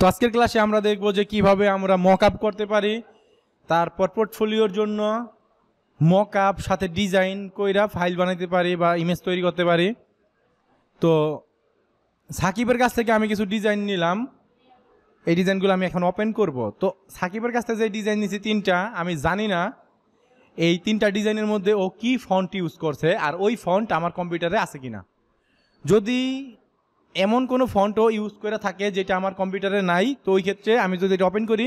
তো আজকের ক্লাসে আমরা দেখব যে কিভাবে আমরা মকআপ করতে পারি, তারপর পোর্টফোলিওর জন্য মকআপ সাথে ডিজাইন কইরা ফাইল বানাইতে পারি বা ইমেজ তৈরি করতে পারি। তো সাকিবের কাছ থেকে আমি কিছু ডিজাইন নিলাম, এই ডিজাইনগুলো আমি এখন ওপেন করব। তো সাকিবের কাছ থেকে যে ডিজাইন নিয়েছি তিনটা, আমি জানি না এই তিনটা ডিজাইনের মধ্যে ও কি ফন্ট ইউজ করছে আর ওই ফন্ট আমার কম্পিউটারে আছে কিনা। যদি এমন কোনো ফন্টও ইউজ করে থাকে যেটা আমার কম্পিউটারে নাই, তো ওই ক্ষেত্রে আমি যদি এটা ওপেন করি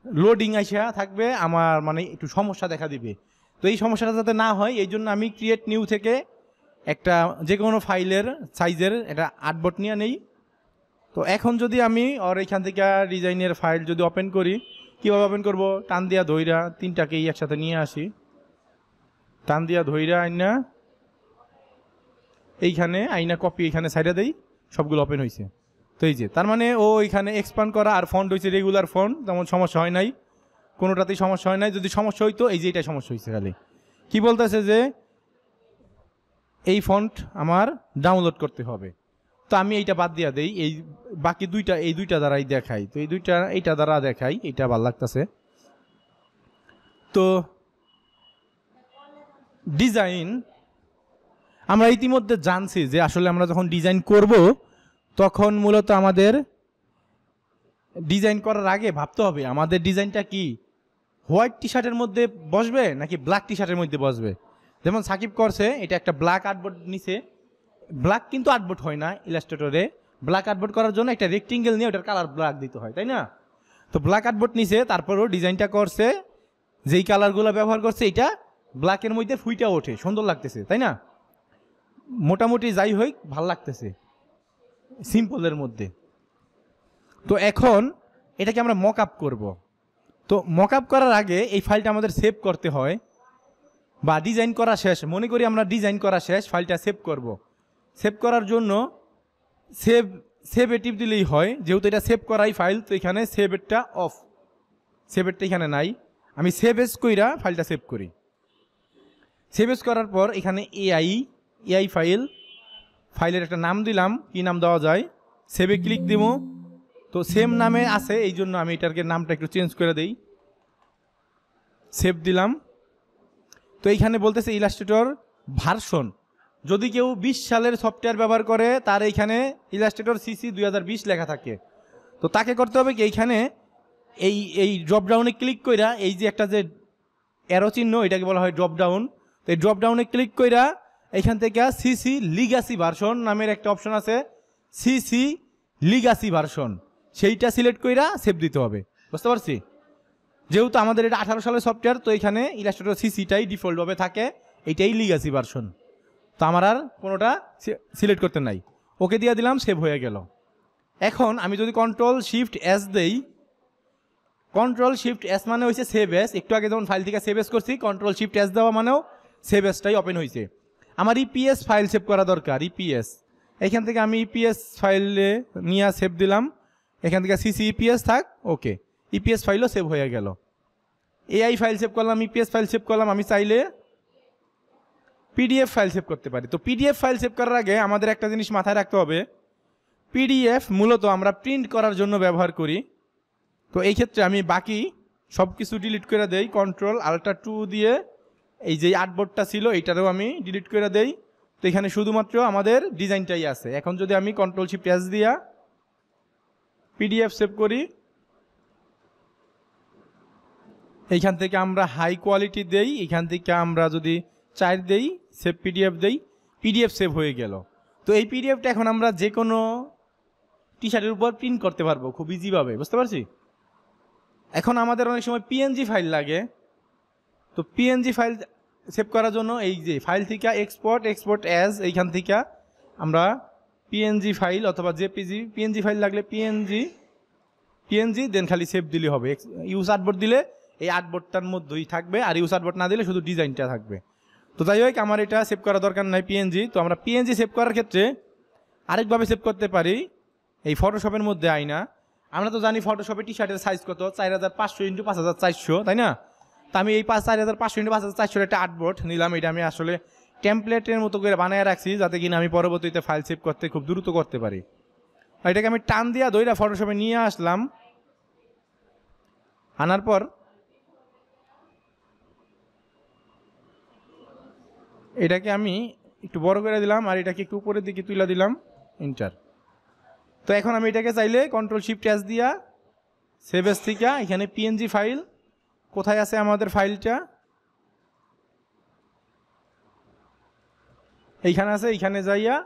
লোডিং আইসা থাকবে, আমার মানে একটু সমস্যা দেখা দিবে। তো এই সমস্যাটা যাতে না হয় এই জন্য আমি ক্রিয়েট নিউ থেকে একটা যে কোনো ফাইলের সাইজের এটা আর্টবোর্ড নিয়ে নেই। তো এখন যদি আমি ওর এখান থেকে ডিজাইনের ফাইল যদি ওপেন করি, কীভাবে ওপেন করব? টান দিয়া ধইরা তিনটাকেই একসাথে নিয়ে আসি, টান দিয়া ধইরা আইনা এইখানে আইনা কপি এখানে সাইডে দেই, সবগুলো ওপেন হয়েছে। তো এই যে তার মানে ও এখানে এক্সপান্ড করা আর ফন্ট হয়েছে রেগুলার ফন্ট, তেমন সমস্যা হয় নাই, কোনোটাতেই সমস্যা হয় নাই। যদি সমস্যা হইতো এই যে এটা সমস্যা হয়েছে, খালি কি বলতেছে যে এই ফন্ট আমার ডাউনলোড করতে হবে। তো আমি এইটা বাদ দিয়া দেই, এই বাকি দুইটা এই দুইটা দ্বারাই দেখাই। তো এই দুইটা এইটা দ্বারা দেখাই, এইটা ভালো লাগতেছে। তো ডিজাইন আমরা ইতিমধ্যে জানছি যে আসলে আমরা যখন ডিজাইন করব তখন মূলত আমাদের ডিজাইন করার আগে ভাবতে হবে আমাদের ডিজাইনটা কি হোয়াইট টি শার্টের মধ্যে বসবে নাকি ব্ল্যাক টি শার্টের মধ্যে বসবে। যেমন সাকিব করছে, এটা একটা ব্ল্যাক আর্টবোর্ড নিছে। ব্ল্যাক কিন্তু আর্টবোর্ড হয় না ইলাস্ট্রেটরে, ব্ল্যাক আর্টবোর্ড করার জন্য একটা রেক্টেঙ্গেল নিয়ে ওটার কালার ব্ল্যাক দিতে হয়, তাই না? তো ব্ল্যাক আর্টবোর্ড নিছে, তারপরও ডিজাইনটা করছে, যেই কালারগুলো ব্যবহার করছে এটা ব্ল্যাকের মধ্যে ফুইটা ওঠে, সুন্দর লাগতেছে, তাই না? মোটামুটি যাই হোক ভাল লাগতেছে সিম্পলের মধ্যে। তো এখন এটাকে আমরা মক আপ করবো। তো মক আপ করার আগে এই ফাইলটা আমাদের সেভ করতে হয়, বা ডিজাইন করা শেষ, মনে করি আমরা ডিজাইন করা শেষ, ফাইলটা সেভ করব। সেভ করার জন্য সেভ এ টিপ দিলেই হয়, যেহেতু এটা সেভ করাই ফাইল। তো এখানে সেভ এরটা অফ, সেভ এরটা এখানে নাই, আমি সেভ এস কইরা ফাইলটা সেভ করি। সেভ এস করার পর এখানে এআই ফাইলের একটা নাম দিলাম, কি নাম দেওয়া যায়, সেভে ক্লিক দিব। তো সেম নামে আছে, এই জন্য আমি এটাকে নামটা একটু চেঞ্জ করে দেই, সেভ দিলাম। তো এইখানে বলতেছে ইলাস্ট্রেটর ভার্সন, যদি কেউ 20 সালের সফটওয়্যার ব্যবহার করে তার এইখানে ইলাস্ট্রেটর সিসি 2020 লেখা থাকে। তো তাকে করতে হবে কি, এইখানে এই ড্রপডাউনে ক্লিক কইরা এই যে একটা যে অ্যারো চিহ্ন, এটাকে বলা হয় ড্রপডাউন। তো এই ড্রপডাউনে ক্লিক কইরা এখান থেকে সিসি লিগাসি ভার্সন নামের একটা অপশন আছে, সিসি লিগাসি ভার্সন, সেইটা সিলেক্ট কইরা সেভ দিতে হবে। বুঝতে পারছি? যেহেতু আমাদের এটা 18 সালের সফটওয়্যার, তো এখানে ইলাস্ট্রেটর সিসিটাই ডিফল্টভাবে থাকে, এইটাই লিগাসি ভার্সন। তো আমার আর কোনোটা সিলেক্ট করতে নাই, ওকে দিয়ে দিলাম, সেভ হয়ে গেল। এখন আমি যদি কন্ট্রোল শিফট এস দেই, কন্ট্রোল শিফট এস মানে হয়েছে সেভ এস। একটু আগে যেমন ফাইল থেকে সেভ এস করছি, কন্ট্রোল শিফট এস দেওয়া মানেও সেভ এসটাই ওপেন হয়েছে। আমার ইপিএস ফাইল সেভ করা দরকার, ইপিএস। এখান থেকে আমি ইপিএস ফাইলে নিয়ে সেভ দিলাম, এখান থেকে সিসি ইপিএস থাক, ওকে, ইপিএস ফাইলও সেভ হয়ে গেল। এআই ফাইল সেভ করলাম, ইপিএস ফাইল সেভ করলাম। আমি চাইলে পিডিএফ ফাইল সেভ করতে পারি। তো পিডিএফ ফাইল সেভ করার আগে আমাদের একটা জিনিস মাথায় রাখতে হবে, পিডিএফ মূলত আমরা প্রিন্ট করার জন্য ব্যবহার করি। তো এই ক্ষেত্রে আমি বাকি সব কিছু ডিলিট করে দেই, কন্ট্রোল আল্টা 2 দিয়ে এই যে আর্টবোর্ডটা ছিল এইটারও আমি ডিলিট করে দেই। তো এখানে শুধুমাত্র আমাদের ডিজাইনটাই আছে। এখন যদি আমি কন্ট্রোল শিফট এস দিয়া পিডিএফ সেভ করি, এইখান থেকে আমরা হাই কোয়ালিটি দেই, এখান থেকে আমরা যদি 4 দেই, সেভ পিডিএফ দেই, পিডিএফ সেভ হয়ে গেল। তো এই পিডিএফটা এখন আমরা যে কোনো টি শার্টের উপর প্রিন্ট করতে পারবো খুব ইজিভাবে। বুঝতে পারছি? এখন আমাদের অনেক সময় পিএনজি ফাইল লাগে। তো পিএনজি ফাইল সেভ করার জন্য এই যে ফাইল থেকে এক্সপোর্ট অ্যাজ, এইখান থেকে আমরা পিএনজি ফাইল অথবা জেপিজি, পিএনজি ফাইল লাগলে পিএনজি দেন খালি সেভ দিলে হবে। ইউজ আর্টবোর্ড দিলে এই আর্টবোর্ডটার মধ্যেই থাকবে, আর ইউজ আর্টবোর্ড না দিলে শুধু ডিজাইনটা থাকবে। তো যাই হোক, আমার এটা সেভ করা দরকার নাই পিএনজি। তো আমরা পিএনজি সেভ করার ক্ষেত্রে আরেকভাবে সেভ করতে পারি, এই ফটোশপের মধ্যে আইনা। আমরা তো জানি ফটোশপে টি শার্টের সাইজ কত, 4500 × 5400, তাই না? তো আমি এই 4500 × 5400 একটা আর্টবোর্ড নিলাম। এটা আমি আসলে টেমপ্লেটের মতো করে বানিয়ে রাখছি, যাতে কিনা আমি পরবর্তীতে ফাইল সেভ করতে খুব দ্রুত করতে পারি। এটাকে আমি টান দিয়া দইরা ফটোশপে নিয়ে আসলাম, আনার পর এটাকে আমি একটু বড় করে দিলাম আর এটাকে একটু উপরের দিকে তুলে দিলাম, এন্টার। তো এখন আমি এটাকে চাইলে কন্ট্রোল শিফট এস দিয়া সেভ এস থেকে এখানে পিএনজি ফাইল কোথায় আছে আমাদের ফাইলটা, এইখানে আছে, এইখানে যাইয়া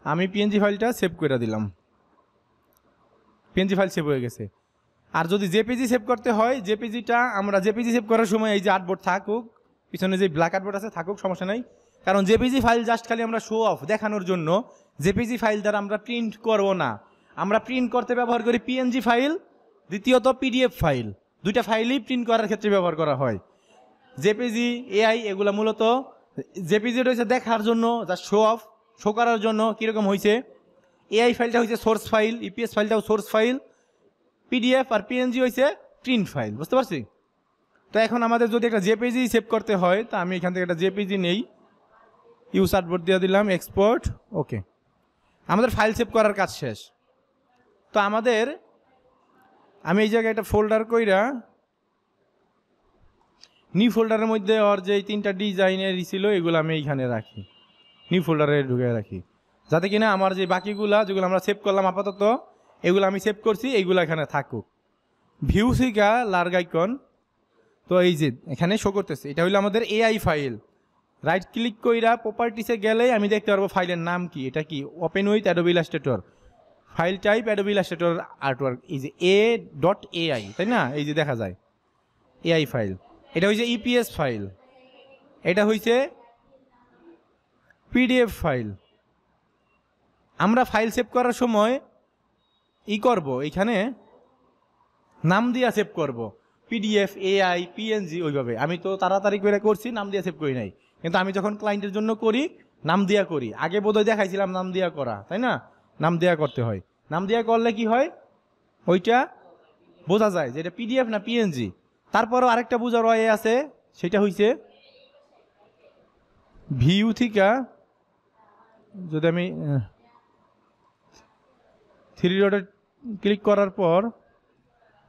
আমি পিএনজি ফাইলটা সেভ করে দিলাম। পিএনজি ফাইল সেভ হয়ে গেছে। আর যদি জেপিজি সেভ করতে হয়, জেপিজিটা আমরা জেপিজি সেভ করার সময় এই যে আর্টবোর্ড থাকুক, পিছনে যে ব্ল্যাক আর্টবোর্ড আছে থাকুক, সমস্যা নাই। কারণ জেপিজি ফাইল জাস্ট খালি আমরা শো অফ দেখানোর জন্য, জেপিজি ফাইল দ্বারা আমরা প্রিন্ট করব না। আমরা প্রিন্ট করতে ব্যবহার করি পিএনজি ফাইল, দ্বিতীয়ত পিডিএফ ফাইল। দুইটা ফাইলই প্রিন্ট করার ক্ষেত্রে ব্যবহার করা হয়। জেপিজি এআই এগুলো মূলত জেপিজি রয়েছে দেখার জন্য, জাস্ট শো অফ, শো করার জন্য কীরকম হয়েছে। এআই ফাইলটা হচ্ছে সোর্স ফাইল, ইপিএস ফাইলটাও সোর্স ফাইল, পিডিএফ আর পিএনজি হয়েছে প্রিন্ট ফাইল। বুঝতে পারছি? তো এখন আমাদের যদি একটা জেপিজি সেভ করতে হয়, তা আমি এখান থেকে একটা জেপিজি নেই, ইউজ আর্টবোর্ড দিয়ে দিলাম, এক্সপোর্ট, ওকে। আমাদের ফাইল সেভ করার কাজ শেষ। তো আমাদের আমি এই জায়গায় একটা ফোল্ডার কইরা নিউ ফোল্ডারের মধ্যে ওর যে 3টা ডিজাইনের ছিল এগুলো আমি এইখানে রাখি, নিউ ফোল্ডারে ঢুকে রাখি, যাতে কিনা আমার যে বাকিগুলা যেগুলো আমরা সেভ করলাম আপাতত, এগুলো আমি সেভ করছি, এইগুলো এখানে থাকুক। ভিউ সিকা লার্গ আইকন, তো এই যে এখানে শো করতেছে, এটা হলো আমাদের এআই ফাইল। রাইট ক্লিক কইরা প্রপার্টিসে গেলেই আমি দেখতে পারবো ফাইলের নাম কি, এটা কি open with Adobe Illustrator, file type Adobe Illustrator artwork, এই যে a.ai, তাই না? এই যে দেখা যায় এআই ফাইল। এটা হইছে ইপিএস ফাইল, এটা হইছে পিডিএফ ফাইল। আমরা ফাইল সেভ করার সময় করব, এখানে নাম দিয়া সেভ করব, পিডিএফ, এআই, পিএনজি, ওইভাবে। আমি তো তাড়াতাড়ি করে করছি, নাম দিয়া সেভ করি নাই। কিন্তু আমি যখন ক্লায়েন্টের জন্য করি, নাম দিয়া করি। আগে বোধহয় দেখাইছিলাম নাম দিয়া করা, তাই না? নাম দেয়া করতে হয়। নাম দেয়া করলে কি হয়, ওইটা বোঝা যায় যে এটা পিডিএফ না পিএনজি। তারপরও আরেকটা বোঝার ওয়ে আছে, সেটা হইছে ভিউ থেকে যদি আমি 3 ডটে ক্লিক করার পর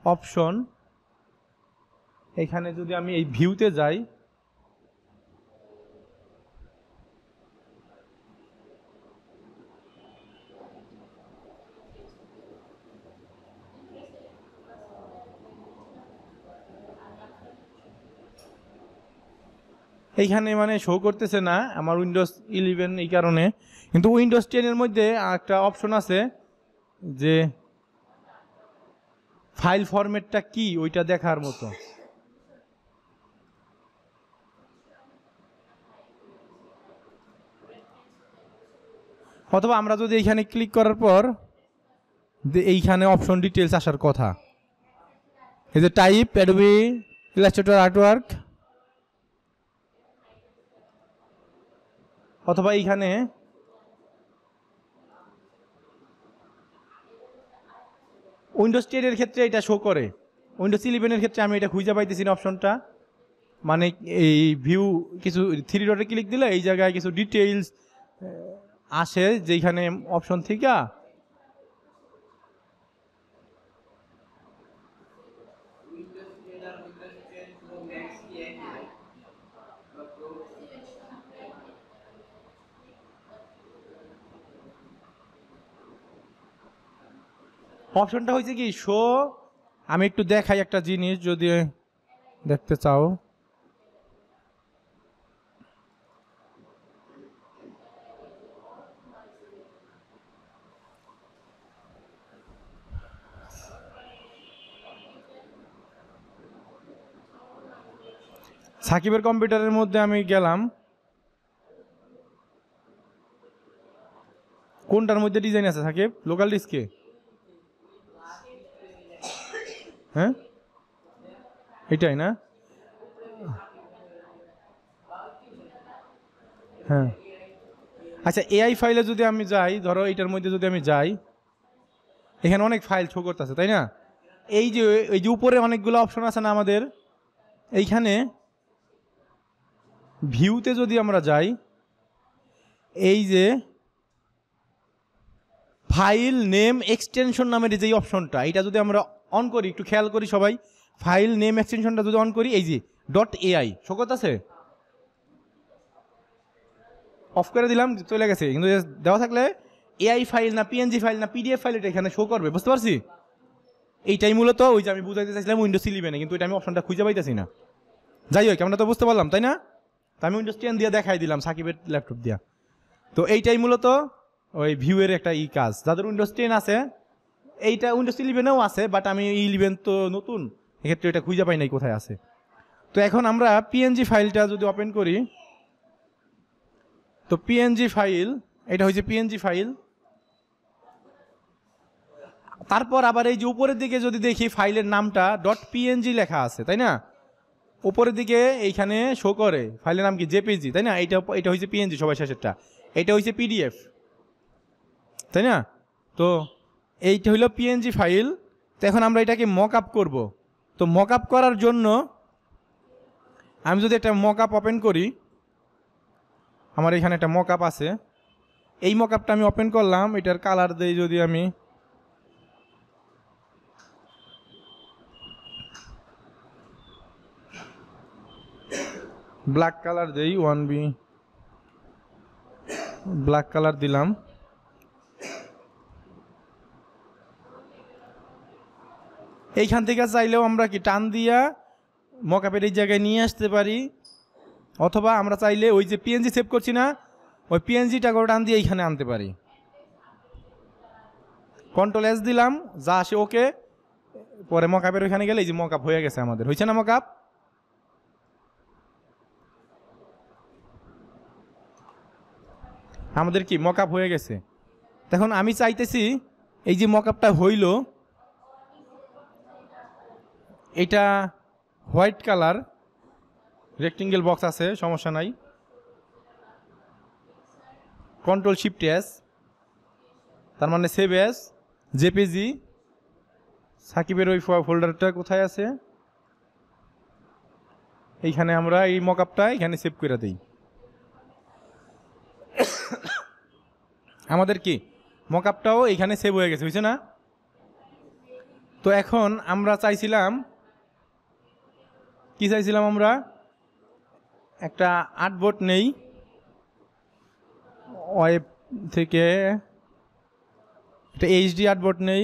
অপশন, এখানে যদি আমি এই ভিউতে যাই, এইখানে মানে শো করতেছে না আমার উইন্ডোজ 11 এই কারণে। কিন্তু উইন্ডোজ 10-এর মধ্যে একটা অপশন আছে যে ফাইল ফরম্যাটটা কি ওইটা দেখার মতো। অথবা আমরা যদি এইখানে ক্লিক করার পর এইখানে অপশন ডিটেলস আসার কথা, এই যে টাইপ অ্যাডোবি ইলাস্ট্রেটর আর্টওয়ার্ক, অথবা এইখানে উইন্ডোজ 10-এর ক্ষেত্রে এটা শো করে, উইন্ডোজ 11-এর ক্ষেত্রে আমি এটা খুঁজে পাইতেছি না অপশনটা। মানে এই ভিউ কিছু 3 ডটে ক্লিক দিলে এই জায়গায় কিছু ডিটেইলস আসে, যেখানে অপশন থেকে অপশনটা হয়েছে কি শো। আমি একটু দেখাই একটা জিনিস যদি দেখতে চাও। সাকিবের কম্পিউটারের মধ্যে আমি গেলাম, কোনটার মধ্যে ডিজাইন আছে সাকিব? লোকাল ডিস্কে? হ্যাঁ এটাই না? হ্যাঁ আচ্ছা, এআই ফাইলে যদি আমি যাই, ধরো এইটার মধ্যে যদি আমি যাই, এখানে অনেক ফাইল শো করতেছে, তাই না? এই যে উপরে অনেকগুলো অপশন আছে না আমাদের, এইখানে ভিউতে যদি আমরা যাই, এই যে ফাইল নেম এক্সটেনশন নামের যে অপশনটা, এটা যদি আমরা অন করি, একটু খেয়াল করি সবাই, ফাইল নেম এক্সটেনশনটা যদি অন করি, এই যে .ai শোকত আছে, অফ করে দিলাম, চলে গেছে। কিন্তু দেওয়া থাকলে এআই ফাইল না পিএনজি ফাইল না পিডিএফ ফাইল এটা এখানে শো করবে, বুঝতে পারছি? এইটাই মূলত ওই যে আমি বুঝাইতে চাইছিলাম উইন্ডোজ 11, কিন্তু এটা আমি অপশনটা খুঁজে পাইতেছি না। যাই হোক, আমরা তো বুঝতে পারলাম, তাই না? তো আমি উইন্ডোজ 10 দিয়ে দেখাই দিলাম সাকিবের ল্যাপটপ দিয়া। তো এইটাই মূলত ওই ভিউয়ের একটা কাজ। যাদের উইন্ডোজ 10 আছে, এইটা উইন্ডোজ 11-এও আছে, বাট আমি 11 তো নতুন, এক্ষেত্রে এটা খুঁজে পাই নাই কোথায় আছে। তো এখন আমরা পিএনজি ফাইলটা যদি ওপেন করি, তো পিএনজি ফাইল, এটা হচ্ছে পিএনজি ফাইল। তারপর আবার এই যে উপরের দিকে যদি দেখি ফাইলের নামটা .png লেখা আছে, তাই না? উপরের দিকে এইখানে শো করে ফাইলের নাম কি জেপিজি, তাই না? এটা হচ্ছে পিএনজি সবাই শেষেরটা, এটা হচ্ছে পিডিএফ, তাই না? তো এইটা হইল পিএনজি ফাইল। তো এখন আমরা এটাকে মক আপ করবো। তো মক আপ করার জন্য আমি যদি একটা মক আপ ওপেন করি, আমার এখানে একটা মক আপ আছে, এই মক আপটা আমি ওপেন করলাম, এটার কালার দেই যদি আমি ব্ল্যাক কালার দেই, 1B ব্ল্যাক কালার দিলাম। এইখান থেকে চাইলেও আমরা কি টান দিয়া মকআপের এই জায়গায় নিয়ে আসতে পারি, অথবা আমরা চাইলে ওই যে পিএনজি সেভ করছি না, ওই পিএনজিটা করে টান দিয়ে এইখানে আনতে পারি। Ctrl+S দিলাম, যা আসে ওকে, পরে মকআপের ওইখানে গেলে এই যে মকআপ হয়ে গেছে আমাদের, হয়েছে না মকআপ? আমাদের কি মকআপ হয়ে গেছে। তখন আমি চাইতেছি এই যে মকআপটা হইল, এটা হোয়াইট কালার, রেক্টেঙ্গেল বক্স আছে, সমস্যা নাই। Ctrl+Shift+S, তার মানে সেভ এস জেপিজি। সাকিবের ওই ফোল্ডারটা কোথায় আছে? এইখানে আমরা এই মকআপটা এখানে সেভ করে দিই। আমাদের কি মকআপটাও এইখানে সেভ হয়ে গেছে, হয়েছে না? তো এখন আমরা চাইছিলাম কি, চাইছিলাম আমরা একটা আর্টবোর্ড নেই ওয়েব থেকে, একটা এইচডি আর্টবোর্ড নেই,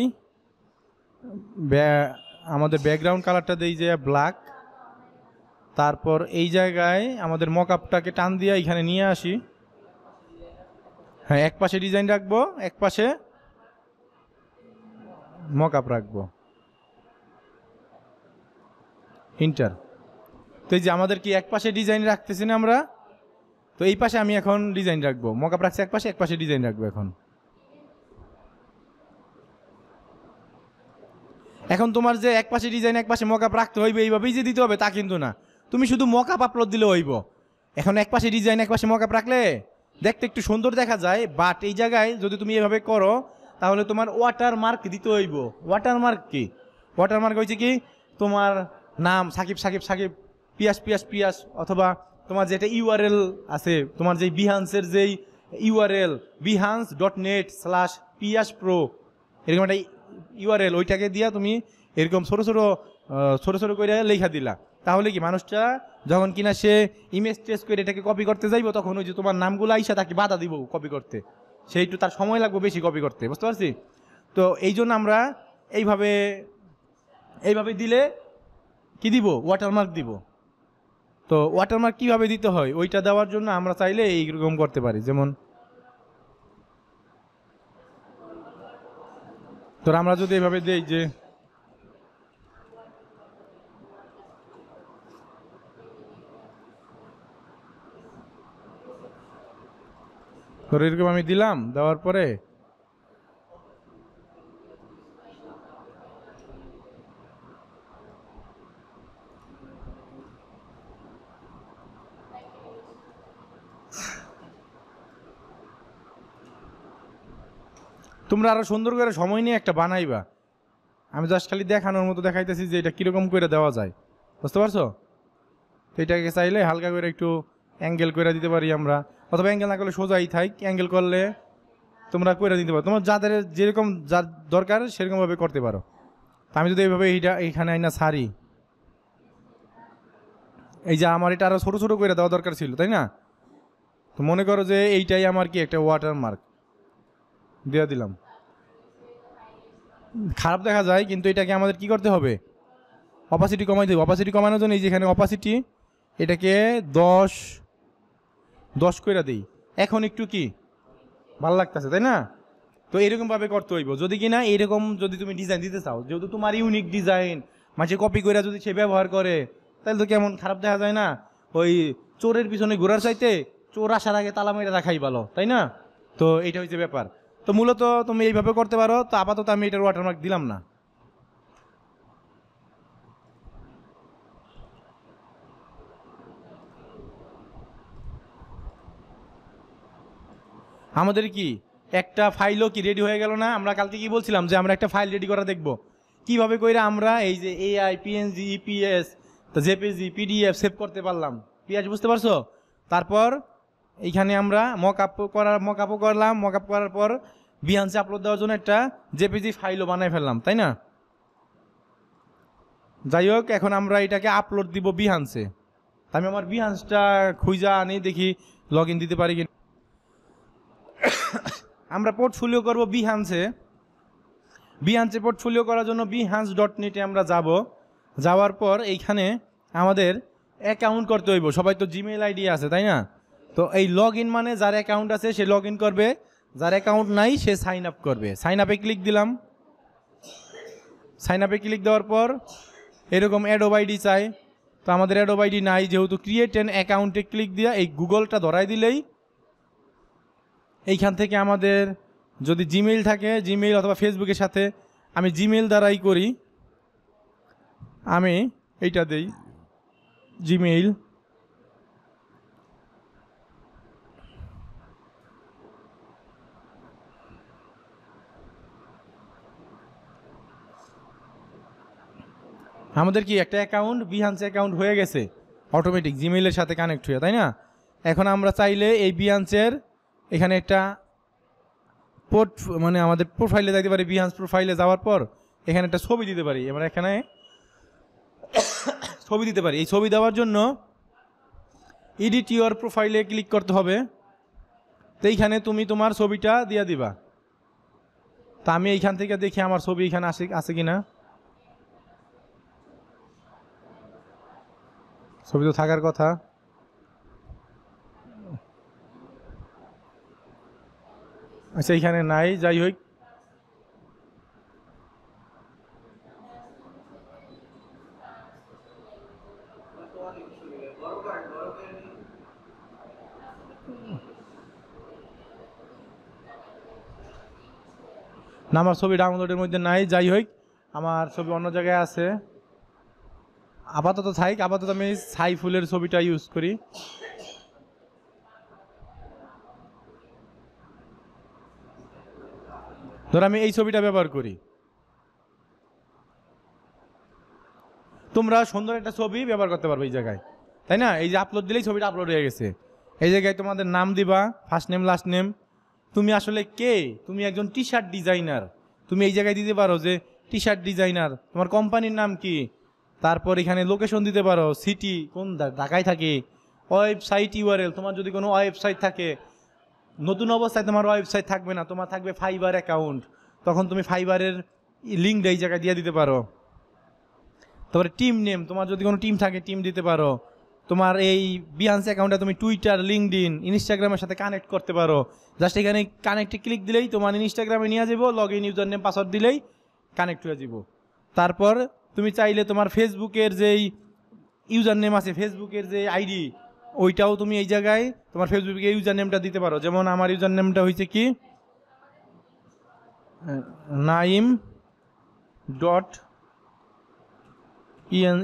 আমাদের ব্যাকগ্রাউন্ড কালারটা দেই যে ব্ল্যাক। তারপর এই জায়গায় আমাদের মকআপটাকে টান দিয়ে এখানে নিয়ে আসি। হ্যাঁ, এক পাশে ডিজাইন রাখবো, এক পাশে মকআপ রাখবো, ইন্টার। তো এই যে আমাদের কি এক পাশে ডিজাইন রাখতেছি না আমরা, তো এই পাশে আমি এখন ডিজাইন রাখবো, মকআপ রাখছি এক পাশে ডিজাইন রাখবো। এখন তোমার যে এক পাশে ডিজাইন এক পাশে মকআপ রাখতে হইবে এইভাবেই যে দিতে হবে তা কিন্তু না, তুমি শুধু মকআপ আপলোড দিলে হইব। এখন এক পাশে ডিজাইন এক পাশে মকআপ রাখলে দেখতে একটু সুন্দর দেখা যায়, বাট এই জায়গায় যদি তুমি এভাবে করো তাহলে তোমার ওয়াটারমার্ক দিতে হইব। ওয়াটারমার্ক কি? ওয়াটারমার্ক হয়েছে কি, তোমার নাম সাকিব সাকিব সাকিব পিয়াস পিয়াস পিয়াস, অথবা তোমার যেটা ইউআরএল আছে, তোমার যেই বিহান্সের যেই ইউআরএল behance.net/piaspro, এরকম একটা ইউআরএল, ওইটাকে দিয়া তুমি এরকম ছোটো ছোটো করে লেখা দিলা। তাহলে কি মানুষটা যখন কিনা সে ইমেজ ট্রেস করে এটাকে কপি করতে যাইব, তখন ওই যে তোমার নামগুলো আইসা তাকে বাধা দিব কপি করতে, সেইটু তার সময় লাগবে বেশি কপি করতে, বুঝতে পারছি? তো এই জন্য আমরা এইভাবে দিলে কি দিব, ওয়াটারমার্ক দিব। তো ওয়াটারমার্ক কিভাবে দিতে হয় ওইটা দেওয়ার জন্য আমরা চাইলে এইরকম করতে পারি। যেমন তো আমরা যদি এইভাবে দেই যে এরকম আমি দিলাম, দেওয়ার পরে তোমরা আরো সুন্দর করে সময় নিয়ে একটা বানাইবা। আমি জাস্ট খালি দেখানোর মতো দেখাইতেছি যে এটা কিরকম করে দেওয়া যায়, বুঝতে পারছো? তো এটাকে চাইলে হালকা করে একটু অ্যাঙ্গেল করে দিতে পারি আমরা, অথবা অ্যাঙ্গেল না করলে সোজাই থাক, অ্যাঙ্গেল করলে তোমরা করে দিতে পারো, তোমার যাদের যেরকম যার দরকার সেরকমভাবে করতে পারো। আমি যদি এইভাবে এইখানে আইনা সারি, এই যে আমার এটা আরও ছোটো ছোটো করে দেওয়া দরকার ছিল, তাই না? তো মনে করো যে এইটাই আমার কি একটা ওয়াটার মার্ক দিয়ে দিলাম, খারাপ দেখা যায়, কিন্তু এটাকে আমাদের কি করতে হবে, অপাসিটি কমাই দেবে। অপাসিটি কমানোর জন্য এই যেখানে অপাসিটি, এটাকে 10 করে দিই। এখন একটু কি ভালো লাগতেছে, তাই না? তো এরকমভাবে করতে হইব। যদি কি না এরকম যদি তুমি ডিজাইন দিতে চাও, যেহেতু তোমার ইউনিক ডিজাইন, মাঝে কপি করে যদি সে ব্যবহার করে, তাহলে তো কেমন খারাপ দেখা যায় না? ওই চোরের পিছনে ঘোরার চাইতে চোর আসার আগে তালা মেরে রাখাই ভালো, তাই না? তো এইটা হচ্ছে ব্যাপার। তো মূলত তুমি এইভাবে করতে পারো। তো আপাতত আমি এটার ওয়াটারমার্ক দিলাম না। আমাদের কি একটা ফাইলও কি রেডি হয়ে গেল না? আমরা কালকে কি বলছিলাম যে আমরা একটা ফাইল রেডি করা দেখব কিভাবে করে আমরা এই যে এআই, পিএনজি, ইপিএস, তো জেপিজি, পিডিএফ সেভ করতে পারলাম। পিএস বুঝতে পারছো? তারপর এইখানে আমরা মক আপও করলাম। মক আপ করার পর বিহান্সে আপলোড দেওয়ার জন্য একটা জেপিজি ফাইলও বানাই ফেললাম, তাই না? যাই হোক, এখন আমরা এটাকে আপলোড দিব বিহান্সে। আমি আমার বিহান্সটা খুঁজা আনি, দেখি লগ ইন দিতে পারি কি। আমরা পোর্টফোলিও করব বিহান্সে। পোর্টফোলিও করার জন্য behance.net এ আমরা যাওয়ার পর এইখানে আমাদের অ্যাকাউন্ট করতে হইব। সবাই তো জিমেইল আইডি আছে, তাই না? তো এই লগ ইন মানে যার অ্যাকাউন্ট আছে সে লগ ইন করবে, যার অ্যাকাউন্ট নাই সে সাইন আপ করবে। সাইন আপে ক্লিক দিলাম। সাইন আপে ক্লিক দেওয়ার পর এরকম অ্যাডোব আইডি চাই। তো আমাদের অ্যাডোব আইডি নাই, যেহেতু ক্রিয়েট অ্যান অ্যাকাউন্টে ক্লিক দিয়া এই গুগলটা ধরাই দিলেই এইখান থেকে আমাদের যদি জিমেইল থাকে, জিমেইল অথবা ফেসবুকের সাথে, আমি জিমেইল দ্বারাই করি। আমি এইটা দেই জিমেইল। আমাদের কি একটা অ্যাকাউন্ট, বিহান্স অ্যাকাউন্ট হয়ে গেছে অটোমেটিক জিমেইলের সাথে কানেক্ট হয়ে, তাই না? এখন আমরা চাইলে এই বিহান্সের এখানে একটা মানে আমাদের প্রোফাইলে যাইতে পারি। বিহান্স প্রোফাইলে যাওয়ার পর এখানে একটা ছবি দিতে পারি। আমরা এখানে ছবি দিতে পারি। এই ছবি দেওয়ার জন্য এডিট ইউর প্রোফাইলে ক্লিক করতে হবে। তো এইখানে তুমি তোমার ছবিটা দিয়ে দিবা। তা আমি এইখান থেকে দেখি আমার ছবি এখানে আছে কিনা। ছবি তো থাকার কথা। আচ্ছা, এইখানে নাই। যাই হোক, না আমার ছবি ডাউনলোডের মধ্যে নাই। যাই হোক, আমার ছবি অন্য জায়গায় আছে। আপাতত আমি সাইফুলের ছবিটা ইউজ করি। ধর আমি এই ছবিটা ব্যবহার করি। তোমরা সুন্দর একটা ছবি ব্যবহার করতে পারবে এই জায়গায়, তাই না? এই যে আপলোড দিলেই ছবিটা আপলোড হয়ে গেছে। এই জায়গায় তোমাদের নাম দিবা, ফার্স্ট নেম, লাস্ট নেম। তুমি আসলে কে? তুমি একজন টি শার্ট ডিজাইনার। তুমি এই জায়গায় দিতে পারো যে টি শার্ট ডিজাইনার। তোমার কোম্পানির নাম কি? তারপর এখানে লোকেশন দিতে পারো, সিটি কোন, ঢাকায় থাকে। ওয়েবসাইট ইউআরএল, তোমার যদি কোনো ওয়েবসাইট থাকে, নতুন অবস্থায় তোমার ওয়েবসাইট থাকবে না, তোমার থাকবে ফাইবার অ্যাকাউন্ট, তখন তুমি ফাইবারের লিঙ্কটা এই জায়গায় দিয়ে দিতে পারো। তারপরে টিম নেম, তোমার যদি কোনো টিম থাকে টিম দিতে পারো। তোমার এই বিহান্স অ্যাকাউন্টে তুমি টুইটার, লিঙ্কডইন, ইনস্টাগ্রামের সাথে কানেক্ট করতে পারো। জাস্ট এখানে কানেক্টে ক্লিক দিলেই তোমার ইনস্টাগ্রামে নিয়ে যাবো, log in user name password দিলেই কানেক্ট হয়ে যাব। তারপর তুমি চাইলে তোমার ফেসবুকের যেই ইউজার নেম আছে, ফেসবুকের যে আইডি, ওইটাও তুমি এই জায়গায় তোমার ফেসবুকে ইউজার নেমটা দিতে পারো। যেমন আমার ইউজার নেমটা হয়েছে কি নাইম ডট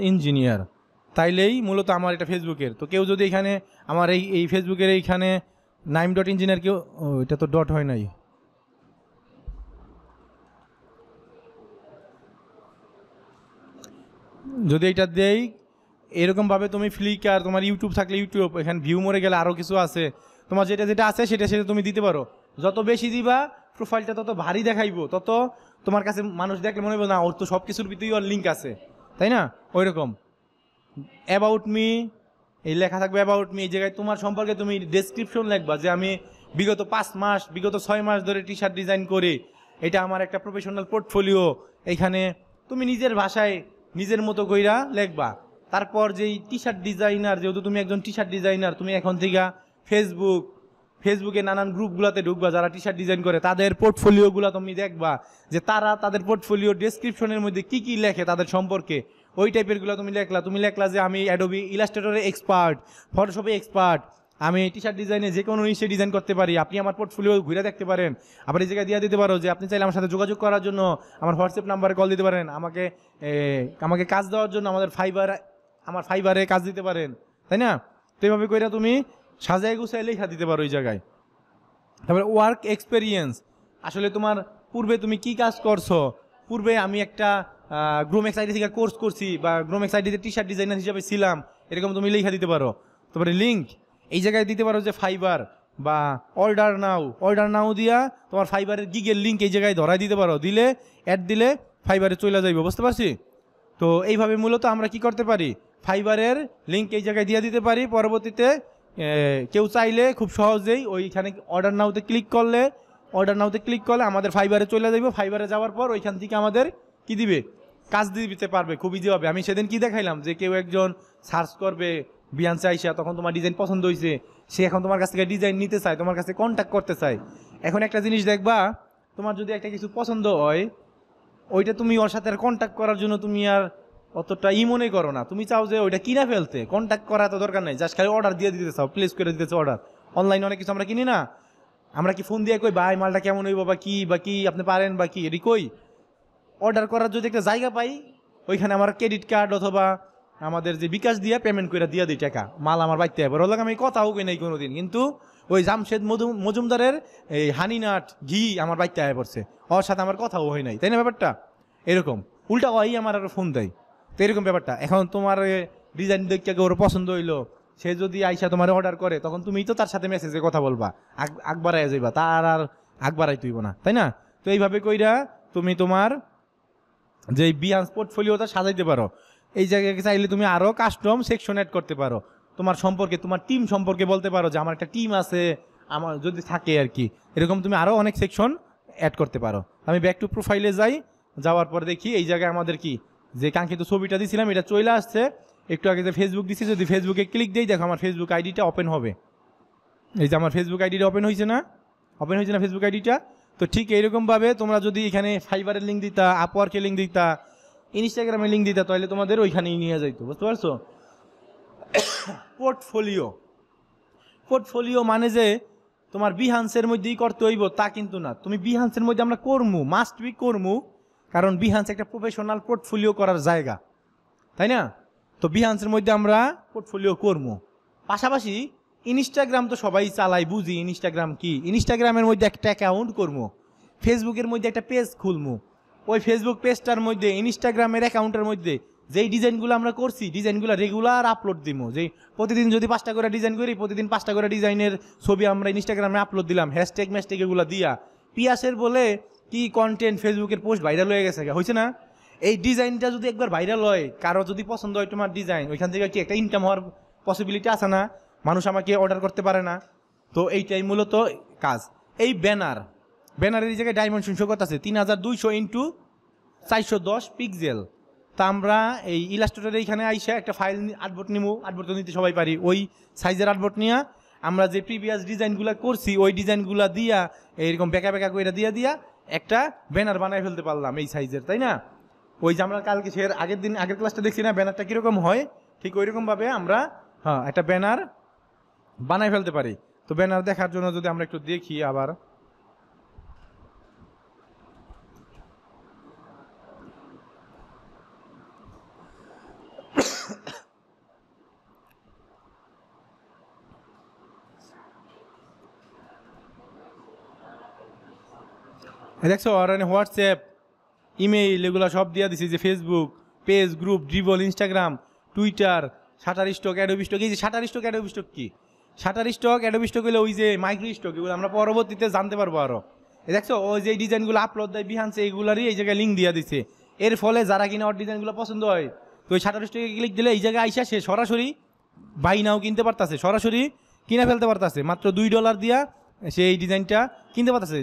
ইঞ্জিনিয়ার। তাইলেই মূলত আমার এটা ফেসবুকের। তো কেউ যদি এখানে আমার এই ফেসবুকের এইখানে নাইম ডট ইঞ্জিনিয়ার, কেউ, এটা তো ডট হয় নাই, যদি এটা দেই এরকমভাবে তুমি ফ্লিকার, তোমার ইউটিউব থাকলে ইউটিউব, এখানে ভিউ মোরে গেলে আরও কিছু আছে, তোমার যেটা আছে সেটা তুমি দিতে পারো। যত বেশি দিবা প্রোফাইলটা তত ভারী দেখাইবো, তত তোমার কাছে মানুষ দেখলে মনে হবে না ওর তো সব কিছুর ভিতরেই ওর লিঙ্ক আছে, তাই না? ওই রকম অ্যাবাউট মি, এই লেখা থাকবে অ্যাবাউট মি। এই জায়গায় তোমার সম্পর্কে তুমি ডেসক্রিপশন লিখবা যে আমি বিগত 5 মাস বিগত 6 মাস ধরে টি শার্ট ডিজাইন করি, এটা আমার একটা প্রফেশনাল পোর্টফোলিও। এইখানে তুমি নিজের ভাষায় নিজের মতো কইরা লিখবা। তারপর যেই টি শার্ট ডিজাইনার, যেহেতু তুমি একজন টি শার্ট ডিজাইনার, তুমি এখন থেকে ফেসবুকে নানান গ্রুপগুলোতে ঢুকবা যারা টি শার্ট ডিজাইন করে, তাদের পোর্টফোলিওগুলো তুমি দেখবা যে তারা তাদের পোর্টফোলিও ডেসক্রিপশনের মধ্যে কি কি লেখে তাদের সম্পর্কে, ওই টাইপেরগুলো তুমি লেখলা যে আমি অ্যাডোবি ইলাস্ট্রেটরে এক্সপার্ট, ফটোশপে এক্সপার্ট, আমি টি শার্ট ডিজাইনে যে কোনো নিশ্চয়ই ডিজাইন করতে পারি, আপনি আমার পোর্টফোলিও ঘুরে দেখতে পারেন। আবার এই জায়গায় দিয়ে দিতে পারো যে আপনি চাইলে আমার সাথে যোগাযোগ করার জন্য আমার হোয়াটসঅ্যাপ নাম্বারে কল দিতে পারেন, আমাকে কাজ দেওয়ার জন্য আমার ফাইবারে কাজ দিতে পারেন, তাই না? তো এইভাবে কইরা তুমি সাজায় গুছায় লেখা দিতে পারো ওই জায়গায়। তারপরে ওয়ার্ক এক্সপেরিয়েন্স, আসলে তোমার পূর্বে তুমি কি কাজ করছো, পূর্বে আমি একটা গ্রোমেক্স আইডি থেকে কোর্স করছি বা গ্রোমেক্স আইডিতে টি শার্ট ডিজাইনার হিসাবে ছিলাম, এরকম তুমি লেখা দিতে পারো। তারপরে লিঙ্ক, এই জায়গায় দিতে পারো যে ফাইবার বা অর্ডার নাও দিয়া তোমার ফাইবারের গিগের লিঙ্ক এই জায়গায় ধরাই দিতে পারো, দিলে অ্যাড দিলে ফাইবারে চলে যাইব, বুঝতে পারছি? তো এইভাবে মূলত আমরা কি করতে পারি, ফাইবারের লিঙ্ক এই জায়গায় দিয়ে দিতে পারি। পরবর্তীতে কেউ চাইলে খুব সহজেই ওইখানে অর্ডার নাওতে ক্লিক করলে আমাদের ফাইবারে চলে যাইব। ফাইবারে যাওয়ার পর ওইখান থেকে আমাদের কি দিবে, কাজ দিতে পারবে খুব ইজি হবে। আমি সেদিন কি দেখাইলাম যে কেউ একজন সার্চ করবে বিয়ান্সে আইসা, তখন তোমার ডিজাইন পছন্দ হয়েছে, সে এখন তোমার কাছ থেকে ডিজাইন নিতে চায়, তোমার কাছে কন্ট্যাক্ট করতে চায়। এখন একটা জিনিস দেখবা, তোমার যদি একটা কিছু পছন্দ হয়, ওইটা তুমি ওর সাথে আর কন্ট্যাক্ট করার জন্য তুমি আর অতটা মনে করো না, তুমি চাও যে ওইটা কিনা ফেলতে, কন্ট্যাক্ট করা তো দরকার নেই, জাস্ট খালি অর্ডার দিয়ে দিতে চাও, প্লেস করে দিতে চাও অর্ডার। অনলাইনে অনেক কিছু আমরা কিনি না, আমরা কি ফোন দিয়ে কই ভাই মালটা কেমন হইব বা কি আপনি পারেন বা কি, এটি কই অর্ডার করার যদি একটা জায়গা পাই, ওইখানে আমার ক্রেডিট কার্ড অথবা আমাদের যে বিকাশ দিয়ে পেমেন্ট করে দিয়ে দিই টাকা, মাল আমার বাইতে হবে। ওর আমি কথাও কই নাই কোনোদিন, কিন্তু ওই জামশেদ মজুমদারের এই হানিনাট ঘি আমার বাইতে আয় পড়ছে, ওর সাথে আমার কথাও হয় নাই, তাই না ব্যাপারটা? এরকম উল্টা ওই আমার আরো ফোন দেয়, তো এরকম ব্যাপারটা। এখন তোমার ডিজাইন দেখে ওর পছন্দ হইলো, সে যদি আইসা তোমার অর্ডার করে, তখন তুমি তো তার সাথে মেসেজে কথা বলবা, আগ বাড়াই যাইবা, তার আর আগ বাড়াই তুইব না, তাই না? তো এইভাবে কইরা তুমি তোমার যে বিহান্স পোর্টফোলিওটা সাজাইতে পারো। এই জায়গায় চাইলে তুমি আরও কাস্টম সেকশন অ্যাড করতে পারো, তোমার সম্পর্কে, তোমার টিম সম্পর্কে বলতে পারো যে আমার একটা টিম আছে, আমার যদি থাকে আর কি, এরকম তুমি আরও অনেক সেকশন অ্যাড করতে পারো। আমি ব্যাক টু প্রোফাইলে যাওয়ার পর দেখি এই জায়গায় আমাদের কি যে কাঙ্ক্ষিত ছবিটা দিয়েছিলাম এটা চলে আসছে। একটু আগে যে ফেসবুক দিচ্ছি, যদি ফেসবুকে ক্লিক দিই, দেখো আমার ফেসবুক আইডিটা ওপেন হবে। এই যে আমার ফেসবুক আইডিটা ওপেন হয়েছে না ফেসবুক আইডিটা? তো ঠিক এইরকমভাবে তোমরা যদি এখানে ফাইবারের লিঙ্ক দিতা, আপওয়ার্কের লিঙ্ক দিতা, ইনস্টাগ্রামের লিঙ্ক দিতা, তাহলে তোমাদের ওইখানেই নিয়ে যাইতো, বুঝতে পারছো? পোর্টফোলিও মানে যে তোমার বিহান্সের মধ্যেই করতে হইব তা কিন্তু না। তুমি বিহান্সের মধ্যে আমরা মাস্ট বি করমু, কারণ বিহান্স একটা প্রফেশনাল পোর্টফোলিও করার জায়গা, তাই না? তো বিহান্সের মধ্যে আমরা পোর্টফোলিও করমু, পাশাপাশি ইনস্টাগ্রাম তো সবাই চালাই, বুঝি ইনস্টাগ্রাম কি, ইনস্টাগ্রামের মধ্যে একটা অ্যাকাউন্ট করবো, ফেসবুকের মধ্যে একটা পেজ খুলমু, ওই ফেসবুক পেজটার মধ্যে ইনস্টাগ্রামের অ্যাকাউন্টের মধ্যে যেই ডিজাইনগুলো আমরা করছি, ডিজাইনগুলো রেগুলার আপলোড দিব। যেই প্রতিদিন যদি 5টা করে ডিজাইন করি, প্রতিদিন 5টা করে ডিজাইনের ছবি আমরা ইনস্টাগ্রামে আপলোড দিলাম, হ্যাশট্যাগ ম্যাশট্যাগ এগুলো দিয়া। পিয়াসের বলে কি কন্টেন্ট, ফেসবুকের পোস্ট ভাইরাল হয়ে গেছে, হয়েছে না? এই ডিজাইনটা যদি একবার ভাইরাল হয়, কারো যদি পছন্দ হয় তোমার ডিজাইন, ওইখান থেকে কি একটা ইনকাম হওয়ার পসিবিলিটি আছে না? মানুষ আমাকে অর্ডার করতে পারে না? তো এইটাই মূলত কাজ। এই ব্যানারের এই জায়গায় ডাইমেনশন শো করতেছে 3200x410 পিক্সেল। তা আমরা এই ইলাস্ট্রেটরে এইখানে আইসা একটা ফাইল আর্টবোর্ড নিমু, আর্টবোর্ড নিতে সবাই পারি, ওই সাইজের আর্টবোর্ড নিয়ে আমরা যে প্রিভিয়াস ডিজাইনগুলো করছি ওই ডিজাইনগুলো দিয়া এইরকম বেঁকা করে দিয়া একটা ব্যানার বানায় ফেলতে পারলাম এই সাইজের, তাই না? ওই যে আমরা কালকে আগের ক্লাসটা দেখছি না, ব্যানারটা কীরকম হয়, ঠিক ওইরকমভাবে আমরা একটা ব্যানার বানায় ফেলতে পারি। তো ব্যানার দেখার জন্য যদি আমরা একটু দেখি, আবার দেখছো হোয়াটসঅ্যাপ, ইমেইল এগুলো সব দিয়ে দিছি, যে Facebook page, group, dribble, Instagram, Twitter, shutter stock, Adobe stock. এই যে শাটার স্টক, অ্যাডোবি স্টক কি? শাটার স্টক, অ্যাডোবি স্টক হলে ওই যে মাইক্রো স্টক, এগুলো আমরা পরবর্তীতে জানতে পারবো আরো। দেখছো ওই যে ডিজাইনগুলো আপলোড দেয় বিহান্সে, এইগুলারই এই জায়গায় লিঙ্ক দিয়ে দিচ্ছে। এর ফলে যারা কিনা ওর ডিজাইনগুলো পছন্দ হয়, তো ওই শাটার স্টকে ক্লিক দিলে এই জায়গায় আইসা সে সরাসরি বাই নাও কিনতে পারতাছে, সরাসরি কিনে ফেলতে পারতাছে মাত্র $2 দিয়া সে এই ডিজাইনটা কিনতে পারতাছে।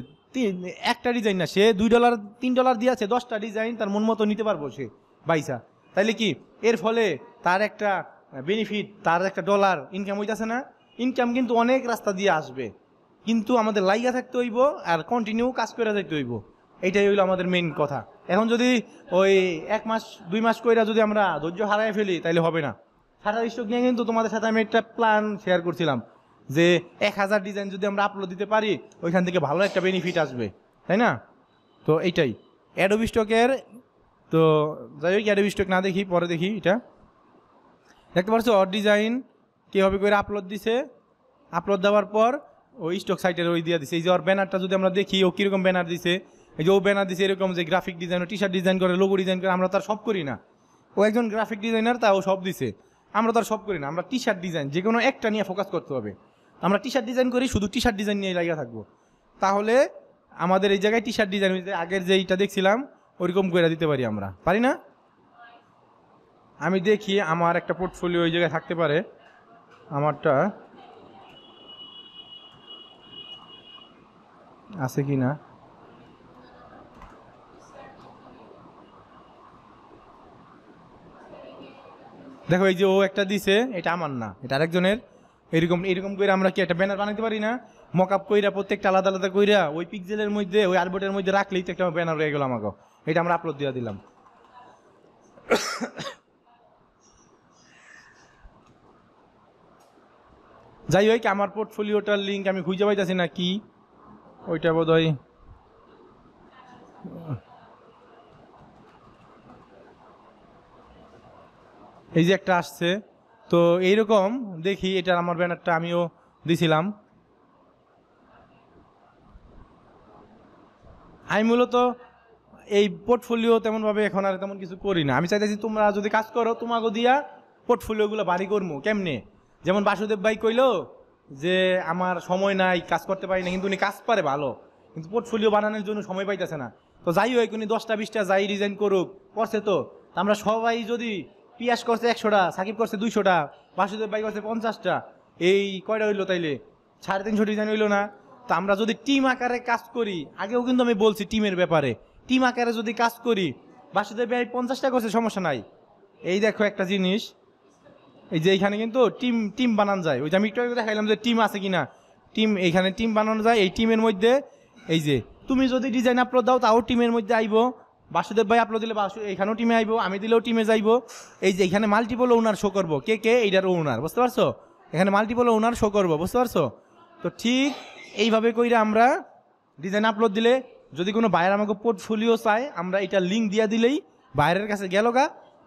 একটা ডিজাইন না, সে $2 $3 দিয়ে আছে 10টা ডিজাইন তার মন মতো নিতে পারবো সে বাইসা। তাইলে কি এর ফলে তার একটা বেনিফিট, তার একটা ডলার ইনকাম হইতেছে না? ইনকাম কিন্তু অনেক রাস্তা দিয়ে আসবে, কিন্তু আমাদের লাইগা থাকতে হইব আর কন্টিনিউ কাজ করে যাইতে হইব। এইটাই হইলো আমাদের মেইন কথা। এখন যদি ওই 1 মাস 2 মাস কইরা যদি আমরা ধৈর্য হারাই ফেলি তাইলে হবে না। শাটার স্টক নিয়ে কিন্তু তোমাদের সাথে আমি একটা প্ল্যান শেয়ার করছিলাম যে 1000 ডিজাইন যদি আমরা আপলোড দিতে পারি ওইখান থেকে ভালো একটা বেনিফিট আসবে, তাই না? তো এইটাই অ্যাডোবি স্টকের। তো যাই হোক, অ্যাডোবি স্টক না দেখি, পরে দেখি। এটা দেখতে পাচ্ছ ওর ডিজাইন কীভাবে করে আপলোড দিছে। আপলোড দেওয়ার পর ওই স্টক সাইটের ওই দিয়ে দিছে। এই যে ওর ব্যানারটা যদি আমরা দেখি, ও কীরকম ব্যানার দিছে, এই যে ও ব্যানার দিছে এরকম যে গ্রাফিক ডিজাইন, টি শার্ট ডিজাইন করে, লোগো ডিজাইন করে। আমরা তার সব করি না, ও একজন গ্রাফিক ডিজাইনার, তা ও সব দিছে। আমরা তার সব করি না, আমরা টি শার্ট ডিজাইন যে কোনো একটা নিয়ে ফোকাস করতে হবে। আমরা টি শার্ট ডিজাইন করি, শুধু টি শার্ট ডিজাইন নিয়ে লাগিয়ে থাকবো। তাহলে আমাদের এই জায়গায় টি শার্ট ডিজাইন আগের যেইটা দেখছিলাম ওইরকম করে দিতে পারি। আমরা পারি না? আমি দেখি আমার একটা পোর্টফোলিও ওই জায়গায় থাকতে পারে। আমারটা আছে কি না দেখো। এই যে ও একটা দিছে, এটা আমার না, এটা আরেকজনের। এরকম এরকম করে আমরা কি একটা ব্যানার বানাইতে পারি না? মক আপ কইরা প্রত্যেকটা আলাদা আলাদা কইরা ওই পিক্সেলের মধ্যে, ওই আরবোর্ডের মধ্যে রাখলেই তো একটা ব্যানার হয়ে গেল আমাকে। এটা আমরা আপলোড দিয়ে দিলাম। যাই হোক, আমার পোর্টফোলিওটার লিঙ্ক আমি খুঁজে পাইতেছি না, কি ওইটা বোধ হয় এই যে একটা আসছে। তো এইরকম দেখি, এটা আমার ব্যানারটা আমিও দিছিলাম। আমি মূলত এই পোর্টফোলিও তেমনভাবে এখন আর তেমন কিছু করি না। আমি চাইতেছি তোমরা যদি কাজ করো, তোমাকে দিয়া পোর্টফোলিওগুলো বাড়ি করবো। কেমনে? যেমন বাসুদেব ভাই কইলো যে আমার সময় নাই, কাজ করতে পারি না, কিন্তু উনি কাজ পারে ভালো, কিন্তু পোর্টফোলিও বানানোর জন্য সময় পাইতেছে না। তো যাই হোক, উনি 10টা 20টা যাই ডিজাইন করুক, করছে। তো আমরা সবাই যদি, পিয়াস করছে 100টা, সাকিব করছে 200টা, বাসুদেব ভাই করছে 50টা, এই কয়টা হইলো তাইলে 350 ডিজাইন হইলো না? তো আমরা যদি টিম আকারে কাজ করি, আগেও কিন্তু আমি বলছি টিমের ব্যাপারে, টিম আকারে যদি কাজ করি, বাসুদেব ভাই 50টা করছে, সমস্যা নাই। এই দেখো একটা জিনিস, এই যে এইখানে কিন্তু টিম টিম বানানো যায়। ওই যে আমি একটু আগে দেখাইলাম যে টিম আছে কিনা, টিম এইখানে টিম বানানো যায়। এই টিমের মধ্যে এই যে তুমি যদি ডিজাইন আপলোড দাও তাও টিমের মধ্যে আইব, বাসুদেব ভাই আপলোড দিলে এইখানেও টিমে আইব, আমি দিলেও টিমে যাইব। এই যে এখানে মাল্টিপল ওনার শো করবো, কে কে এইটার ওনার, বুঝতে পারছো? এখানে মাল্টিপল ওনার শো করবো, বুঝতে পারছো? তো ঠিক এইভাবে কইরা আমরা ডিজাইন আপলোড দিলে, যদি কোনো বায়ার আমাকে পোর্টফোলিও চায়, আমরা এটা লিঙ্ক দিয়ে দিলেই বাইরের কাছে গেল গা,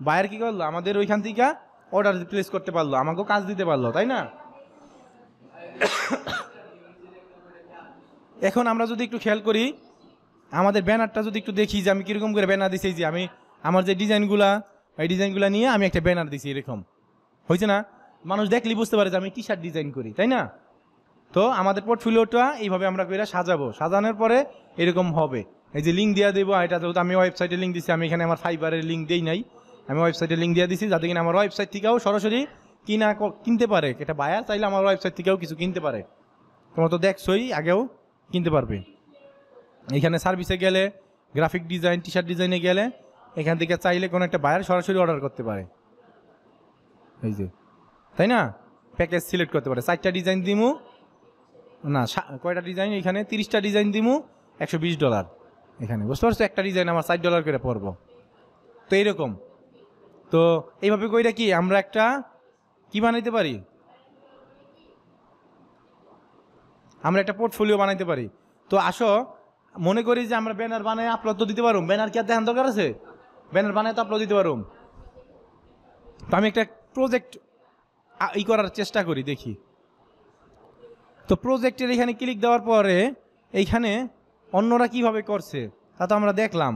বায়ার কি করলো, আমাদের ওইখান থেকে অর্ডার প্লেস করতে পারলো, আমাকেও কাজ দিতে পারলো, তাই না? এখন আমরা যদি একটু খেয়াল করি, আমাদের ব্যানারটা যদি একটু দেখি যে আমি কিরকম করে ব্যানার দিছি। যে আমি আমার যে ডিজাইনগুলা, এই ডিজাইনগুলা নিয়ে আমি একটা ব্যানার দিছি, এরকম হয়েছে না? মানুষ দেখলে বুঝতে পারে যে আমি টি শার্ট ডিজাইন করি, তাই না? তো আমাদের পোর্টফোলিওটা এইভাবে আমরা করে সাজাবো, সাজানোর পরে এরকম হবে। এই যে লিঙ্ক দিয়ে দেবো, এটা যেহেতু আমি ওয়েবসাইটে লিঙ্ক দিচ্ছি, আমি এখানে আমার ফাইবারের লিঙ্ক দিই নাই, আমি ওয়েবসাইটে লিঙ্ক দিয়ে দিচ্ছি, যাতে কিনা আমার ওয়েবসাইট থেকেও সরাসরি কিনতে পারে। এটা বায়ার চাইলে আমার ওয়েবসাইট থেকেও কিছু কিনতে পারে। তোমরা তো দেখছোই, আগেও কিনতে পারবে। এখানে সার্ভিসে গেলে, গ্রাফিক ডিজাইন, টি শার্ট ডিজাইনে গেলে, এখান থেকে চাইলে কোনো একটা বায়ার সরাসরি অর্ডার করতে পারে। এই যে, তাই না? প্যাকেজ সিলেক্ট করতে পারে। 4টা ডিজাইন দিমু না, কয়টা ডিজাইন, এখানে 30টা ডিজাইন দিমু, $120 এখানে, বুঝতে পারছো? একটা ডিজাইন আমার $60 করে পড়বো। তো এইরকম, তো এইভাবে কইরা কি আমরা একটা কি বানাইতে পারি, আমরা একটা পোর্টফোলিও বানাইতে পারি। তো আসো, মনে করি যে আমরা ব্যানার বানাই আপলোড তো দিতে পারুম। ব্যানার কি আর দেখান দরকার আছে? ব্যানার বানাই তো আপলোড দিতে পারুম। তো আমি একটা প্রজেক্ট করার চেষ্টা করি, দেখি। তো প্রজেক্টের এখানে ক্লিক দেওয়ার পরে এইখানে অন্যরা কিভাবে করছে তা তো আমরা দেখলাম।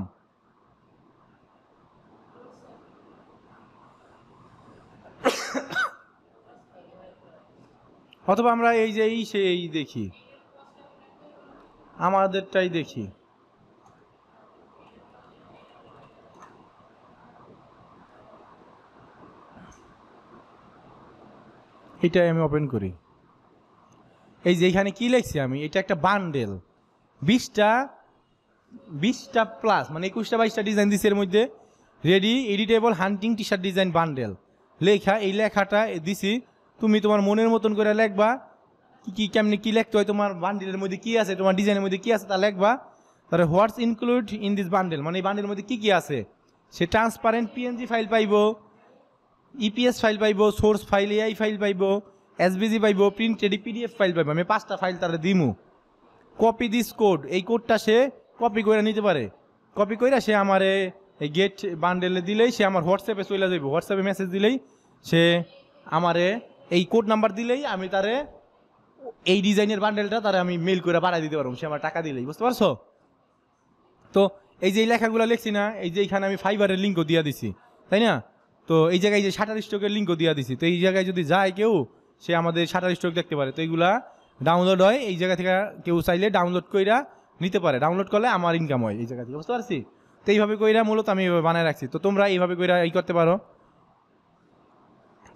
অথবা আমরা এই যে এই দেখি, আমাদেরটাই দেখি। এটাই আমি ওপেন করি। এই যে এখানে কি লিখছি আমি, এটা একটা বান্ডেল, 20টা প্লাস মানে 21টা 22টা ডিজাইন দিচ্ছে এর মধ্যে। রেডি এডিটেবল হান্টিং টি শার্ট ডিজাইন বান্ডেল লেখা, এই লেখাটা দিছি। তুমি তোমার মনের মতন করে লিখবা, কি কেমনি কি লিখতে হয়, তোমার বান্ডেলের মধ্যে কি আছে, তোমার ডিজাইনের মধ্যে কি আছে তা লিখবা। তাহলে হোয়াটস ইনক্লুড ইন দিস বান্ডেল, মানে এই বান্ডেলের মধ্যে কি কি আছে। সে ট্রান্সপারেন্ট পিএনজি ফাইল পাইব, ইপিএস ফাইল পাইব, সোর্স ফাইল এআই ফাইল পাইব, এসবিজি পাইব, প্রিন্টেড পিডিএফ ফাইল পাইব। আমি 5টা ফাইল তারা দিমু। কপি দিস কোড, এই কোডটা সে কপি করে নিতে পারে। কপি করে সে আমার এই গেট বান্ডেলে দিলেই সে আমার হোয়াটসঅ্যাপে চলে যাইব। হোয়াটসঅ্যাপে মেসেজ দিলেই সে আমারে এই কোড নাম্বার দিলেই আমি তারে এই ডিজাইনের বান্ডেলটা তারে আমি মেল করে পাঠিয়ে দিতে পারবো, সে আমার টাকা দিলেই। বুঝতে পারছো? তো এই যে এই লেখাগুলো লিখছি না, এই যে এইখানে আমি ফাইবারের লিঙ্কও দিয়ে দিছি, তাই না? তো এই জায়গায় যে শাটার স্টকের লিঙ্কও দিয়ে দিছি। তো এই জায়গায় যদি যায় কেউ, সে আমাদের শাটার স্টক দেখতে পারে। তো এইগুলা ডাউনলোড হয়, এই জায়গা থেকে কেউ চাইলে ডাউনলোড কইরা নিতে পারে। ডাউনলোড করলে আমার ইনকাম হয় এই জায়গা থেকে। বুঝতে পারছি? তো এইভাবে কইরা মূলত আমি এইভাবে বানায় রাখছি। তো তোমরা এইভাবে কইরা এই করতে পারো।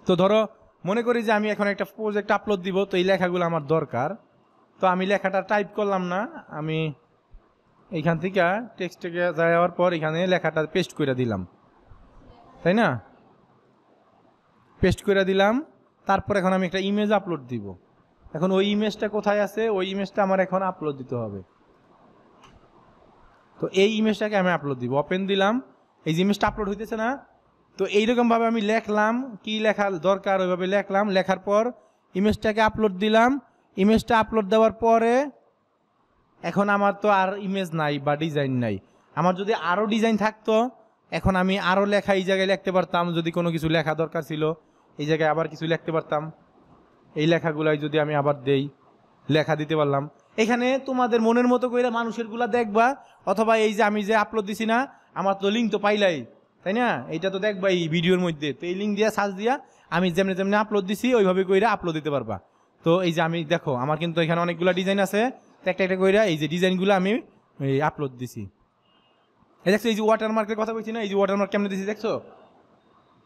তো ধরো মনে করি যে আমি এখন একটা প্রজেক্ট আপলোড দিব, তো এই লেখাগুলো আমার দরকার। তো আমি লেখাটা টাইপ করলাম না, আমি এইখান থেকে টেক্সটে যাওয়ার পর এখানে লেখাটা পেস্ট করে দিলাম, তাই না? পেস্ট করে দিলাম। তারপর এখন আমি একটা ইমেজ আপলোড দিব। এখন ওই ইমেজটা কোথায় আছে, ওই ইমেজটা আমার এখন আপলোড দিতে হবে। তো এই ইমেজটাকে আমি আপলোড দিব। ওপেন দিলাম, এই যে ইমেজটা আপলোড হইতেছে না? তো এইরকমভাবে আমি লেখলাম, কি লেখা দরকার ওইভাবে লেখলাম। লেখার পর ইমেজটাকে আপলোড দিলাম। ইমেজটা আপলোড দেওয়ার পরে এখন আমার তো আর ইমেজ নাই বা ডিজাইন নাই। আমার যদি আরও ডিজাইন থাকতো, এখন আমি আরও লেখা এই জায়গায় লিখতে পারতাম। যদি কোনো কিছু লেখা দরকার ছিল, এই জায়গায় আবার কিছু লিখতে পারতাম। এই লেখাগুলাই যদি আমি আবার দেই, লেখা দিতে পারলাম। এখানে তোমাদের মনের মতো করে মানুষেরগুলা দেখবা, অথবা এই যে আমি যে আপলোড দিছি না, আমার তো লিঙ্ক তো পাইলাই, তাই না? এইটা তো দেখবা এই ভিডিওর মধ্যে। তো এই লিঙ্ক দিয়া সার্চ দিয়া আমি যেমনি যেমনি আপলোড দিছি ওইভাবে কইরা আপলোড দিতে পারবা। তো এই যে আমি দেখো, আমার কিন্তু এখানে অনেকগুলো ডিজাইন আছে। একটা একটা কইরা এই যে ডিজাইনগুলো আমি আপলোড দিছি। এই দেখছো, এই যে ওয়াটারমার্কের কথা বলছি না, এই যে ওয়াটারমার্ক কেমনে দিছি দেখছো?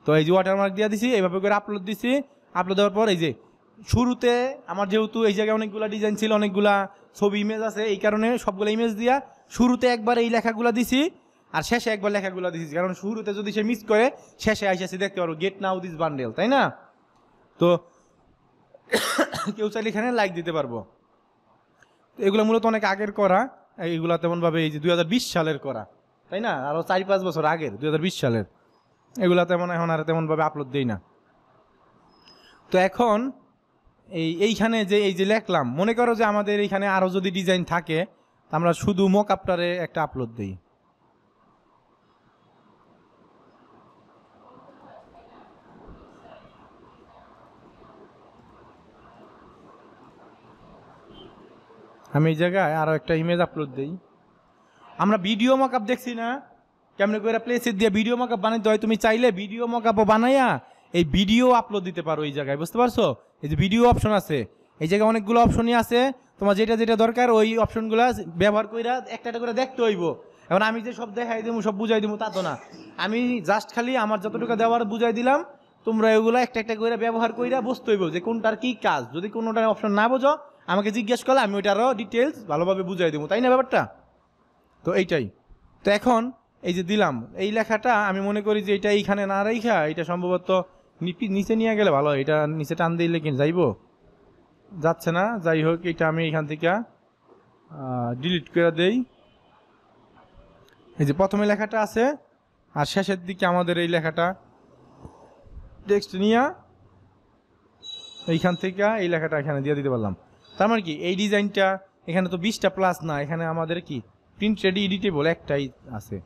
তো এই যে ওয়াটারমার্ক দিয়ে দিছি, এইভাবে করে আপলোড দিছি। আপলোড দেওয়ার পর এই যে শুরুতে আমার যেহেতু এই জায়গায় অনেকগুলো ডিজাইন ছিল, অনেকগুলা ছবি ইমেজ আছে, এই কারণে সবগুলো ইমেজ দিয়া শুরুতে একবার এই লেখাগুলো দিছি, আর শেষে একবার লেখাগুলো দিছি। কারণ শুরুতে যদি সে মিস করে, শেষে আইসে দেখতে পারো গেট নাও দিস বান্ডেল, তাই না? তো কেউ চাইলে এখানে লাইক দিতে পারবো। তো এগুলো মূলত অনেক আগের করা, এইগুলো তেমনভাবে এই যে 2020 সালের করা, তাই না? আরও 4-5 বছর আগের, 2020 সালের। এগুলা তেমন এখন আর তেমনভাবে আপলোড দিই না। তো এখন এইখানে যে এই যে লেখলাম, মনে করো যে আমাদের এইখানে আরও যদি ডিজাইন থাকে, আমরা শুধু মক আপটারে একটা আপলোড দিই। আমি এই জায়গায় আরও একটা ইমেজ আপলোড দিই। আমরা ভিডিও মকআপ দেখছি না কেমনে করে প্লেসের দিয়ে ভিডিও মকআপ বানাইতে হয়। তুমি চাইলে ভিডিও মকআপও বানাইয়া এই ভিডিও আপলোড দিতে পারো এই জায়গায়। বুঝতে পারছো? এই যে ভিডিও অপশন আছে, এই জায়গায় অনেকগুলো অপশনই আছে। তোমার যেটা যেটা দরকার ওই অপশনগুলো ব্যবহার করে একটা একটা করে দেখতে হইব। এখন আমি যে সব দেখাই দিব, সব বুঝাই দিব তা তো না। আমি জাস্ট খালি আমার যতটুকু দেওয়ার বুঝাই দিলাম। তোমরা এগুলো একটা একটা করে ব্যবহার করে বুঝতে হইব যে কোনটার কি কাজ। যদি কোনোটার অপশন না বোঝো, আমাকে জিজ্ঞেস করলে আমি ওইটারও ডিটেলস ভালোভাবে বুঝাই দেবো, তাই না ব্যাপারটা? তো এইটাই। তো এখন এই যে দিলাম এই লেখাটা, আমি মনে করি যে এটা এইখানে না রেখা, এটা সম্ভবত নিচে নিয়ে গেলে ভালো হয়। এটা নিচে টান দিলে কি যাইব? যাচ্ছে না। যাই হোক, এটা আমি এখান থেকে ডিলিট করে দেই। এই যে প্রথমে লেখাটা আছে, আর শেষের দিকে আমাদের এই লেখাটা টেক্সট নিয়ে এইখান থেকে এই লেখাটা এখানে দিয়ে দিতে পারলাম। তার মানে কি, এই ডিজাইনটা এখানে তো 20টা প্লাস না, এখানে আমাদের কি প্রিন্ট রেডি এডিটেবল একটাই আছে।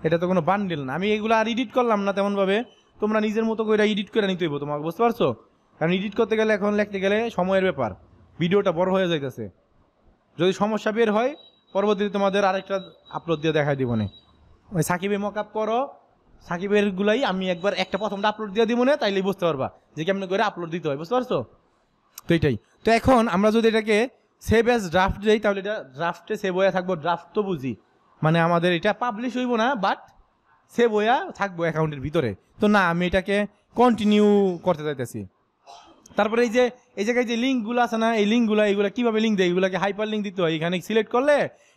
এটা তো কোনো বান্ডেল না। আমি এগুলো আর এডিট করলাম না তেমনভাবে, তোমরা নিজের মতো করে এডিট করে নিতে হইব তোমাকে। বুঝতে পারছো? কারণ এডিট করতে গেলে, এখন লিখতে গেলে সময়ের ব্যাপার, ভিডিওটা বড় হয়ে যাইতেছে। যদি সমস্যা বের হয়, পরবর্তীতে তোমাদের আরেকটা আপলোড দিয়ে দেখাই দিব না। ওই সাকিবের মকআপ করো, সাকিবের গুলাই আমি একবার একটা প্রথমটা আপলোড দিয়ে দিব না, তাইলে বুঝতে পারবা যে কেমন করে আপলোড দিতে হয়। বুঝতে পারছো? তো এটাই। তো এখন আমরা যদি এটাকে সেভ অ্যাজ ড্রাফট দিই তাহলে এটা ড্রাফটে সেভ হয়ে থাকবো। ড্রাফট তো বুঝি, মানে আমাদের এটা পাবলিশ হইব না, বাট সেভ হয়ে থাকবো অ্যাকাউন্টের ভিতরে। তো না, আমি এটাকে কন্টিনিউ করতে চাইতেছি। তারপরে এই যে এই জায়গায় যে লিঙ্কগুলো আছে না, এই লিঙ্কগুলো এইগুলো কীভাবে লিঙ্ক দেয়, এগুলোকে হাইপার লিঙ্ক দিতে হয়। এখানে সিলেক্ট করলে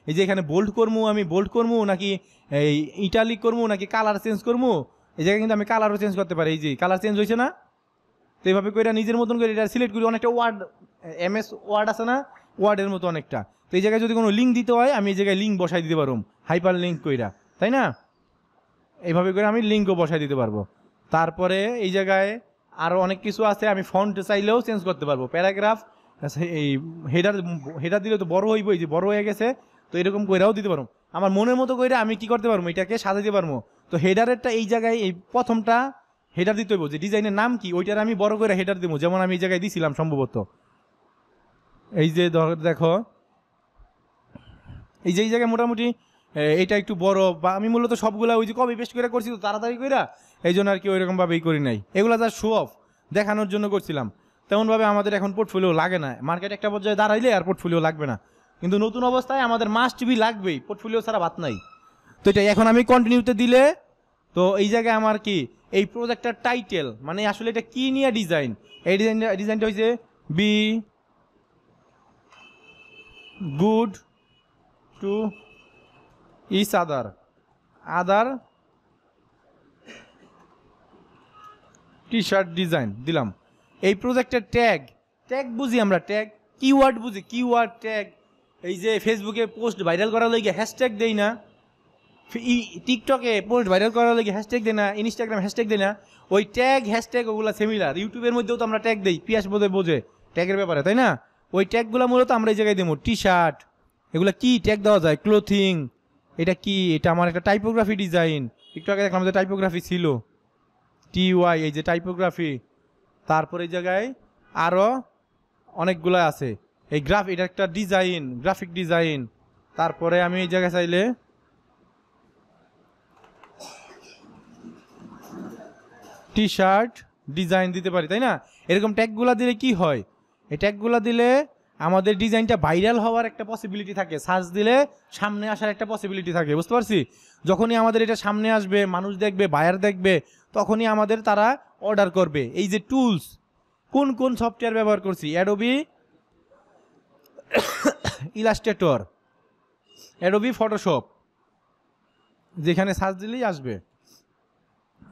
এই যে এখানে বোল্ড করবো, আমি বোল্ড করবো নাকি এই ইটালিক করবো নাকি কালার চেঞ্জ করবো, এই জায়গায় কিন্তু আমি কালারও চেঞ্জ করতে পারি। এই যে কালার চেঞ্জ হয়েছে না, তো এইভাবে করে নিজের মতন করে এটা সিলেক্ট করি। অনেকটা ওয়ার্ড, MS ওয়ার্ড আছে না, ওয়ার্ডের মতো অনেকটা। তো এই জায়গায় যদি কোনো লিঙ্ক দিতে হয় আমি এই জায়গায় লিঙ্ক বসাই দিতে পারবো, হাইপার লিঙ্ক কইরা, তাই না? এইভাবে করে আমি লিঙ্কও বসাই দিতে পারবো। তারপরে এই জায়গায় আরও অনেক কিছু আছে, আমি ফন্ট চাইলেও চেঞ্জ করতে পারবো। প্যারাগ্রাফ, এই হেডার দিলে তো বড় হইব, এই যে বড় হয়ে গেছে, তো এরকম কইরাও দিতে পারবো। আমার মনের মতো কইরা আমি কি করতে পারবো, এটাকে সাজাতে পারবো। তো হেডারেরটা এই জায়গায় এই প্রথমটা হেডার দিতে হইব, যে ডিজাইনের নাম কি ওইটার আমি বড় করে হেডার দেবো, যেমন আমি এই জায়গায় দিছিলাম সম্ভবত। এই যে দেখো, এই যে এই জায়গায় মোটামুটি এটা একটু বড়, বা আমি মূলত সবগুলা ওই যে কপি পেস্ট করে করছি তো তাড়াতাড়ি কইরা, এই জন্য আর কি ওইরকমভাবেই করি নাই। এগুলো যা শো অফ দেখানোর জন্য করছিলাম। তেমনভাবে আমাদের এখন পোর্টফোলিও লাগে না। মার্কেট একটা পর্যায়ে দাঁড়াইলে আর পোর্টফোলিও লাগবে না, কিন্তু নতুন অবস্থায় আমাদের মাস্ট বি লাগবেই, পোর্টফোলিও ছাড়া বাদ নাই। তো এটাই এখন আমি কন্টিনিউতে দিলে, তো এই জায়গায় আমার কি এই প্রজেক্টটার টাইটেল, মানে আসলে এটা কি নিয়ে ডিজাইন, এই ডিজাইনটা হয়েছে be good to each other T shirt design দিলাম। এই প্রজেক্টের ট্যাগ বুঝি আমরা, ট্যাগ কিওয়ার্ড বুঝি, কিওয়ার্ড ট্যাগ। এই যে ফেসবুকে পোস্ট ভাইরাল করার লাগে হ্যাশট্যাগ দেই না, টিকটকে পোস্ট ভাইরাল করার লাগে হ্যাশট্যাগ দেয় না, ইনস্টাগ্রাম হ্যাশট্যাগ দেয় না, ওই ট্যাগ হ্যাশট্যাগ ওগুলো সিমিলার। ইউটিউবের মধ্যেও তো আমরা ট্যাগ দিই, পিয়াস বোঝে ট্যাগের ব্যাপারে, তাই না? ওই ট্যাগগুলো মূলত আমরা এই জায়গায় দেবো। টি শার্ট, এগুলো কি ট্যাগ দেওয়া যায়, ক্লোথিং, এটা কি, এটা আমার একটা টাইপোগ্রাফি ডিজাইন। একটু আগে দেখলাম যে টাইপোগ্রাফি ছিল, TY, এই যে টাইপোগ্রাফি। তারপরে এই জায়গায় আরও অনেকগুলো আছে, এই এটা একটা ডিজাইন, গ্রাফিক ডিজাইন। তারপরে আমি এই জায়গায় চাইলে টি শার্ট ডিজাইন দিতে পারি, তাই না? এরকম ট্যাগগুলো দিলে কি হয়, এই ট্যাগগুলো দিলে আমাদের ডিজাইনটা ভাইরাল হওয়ার একটা পসিবিলিটি থাকে, সার্চ দিলে সামনে আসার একটা পসিবিলিটি থাকে, বুঝতে পারছি? যখনই আমাদের এটা সামনে আসবে, মানুষ দেখবে, বায়ার দেখবে, তখনই আমাদের তারা অর্ডার করবে। এই যে টুলস, কোন কোন সফটওয়্যার ব্যবহার করছি, অ্যাডোবি ইলাস্ট্রেটর, অ্যাডোবি ফটোশপ, যেখানে সার্চ দিলেই আসবে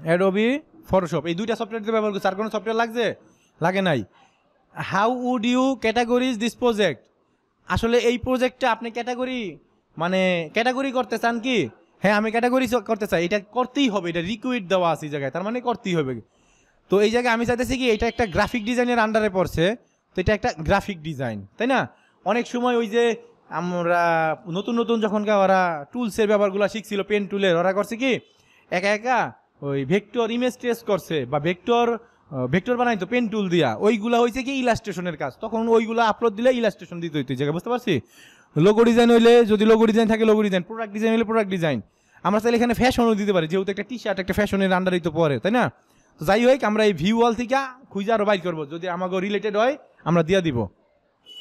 অ্যাডোবি ফটোশপ, এই দুইটা সফটওয়্যার ব্যবহার করছি। আর কোনো সফটওয়্যার লাগে নাই। How would you categorize this project, আসলে এই প্রজেক্টটা আপনি ক্যাটাগরি করতে চান কি? হ্যাঁ, আমি ক্যাটাগরি করতে চাই, এটা করতেই হবে, এটা রিকুইড দেওয়া আছে এই জায়গায়, তার মানে করতেই হবে। তো এই জায়গায় আমি চাইতেছি কি, এটা একটা গ্রাফিক ডিজাইনের আন্ডারে পড়ছে, তো এটা একটা গ্রাফিক ডিজাইন, তাই না? অনেক সময় ওই যে আমরা নতুন যখন ওরা টুলসের ব্যাপারগুলো শিখছিল, পেন টুলের, ওরা করছে কি একা ওই ভেক্টর ইমেজ ট্রেস করছে, বা ভেক্টর বানাইতো পেন টুল দিয়া, ওইগুলা হয়েছে কি ইলাস্ট্রেশনের কাজ। তখন ওইগুলা আপলোড দিলে ইলাস্ট্রেশন দিতে হইতো এই জায়গায়, বুঝতে পারছি? লোগো ডিজাইন হইলে, যদি লোগো ডিজাইন থাকে লোগো ডিজাইন, প্রোডাক্ট ডিজাইন হলে প্রোডাক্ট ডিজাইন। আমরা চাইলে এখানে ফ্যাশনও দিতে পারি, যেহেতু একটা টি শার্ট একটা ফ্যাশনের আন্ডারেই তো পড়ে, তাই না? তো যাই হোক, আমরা এই ভিউ ওয়াল থেকে খুঁজে আরও বাইর করবো, যদি আমাকে রিলেটেড হয় আমরা দিয়ে দিব।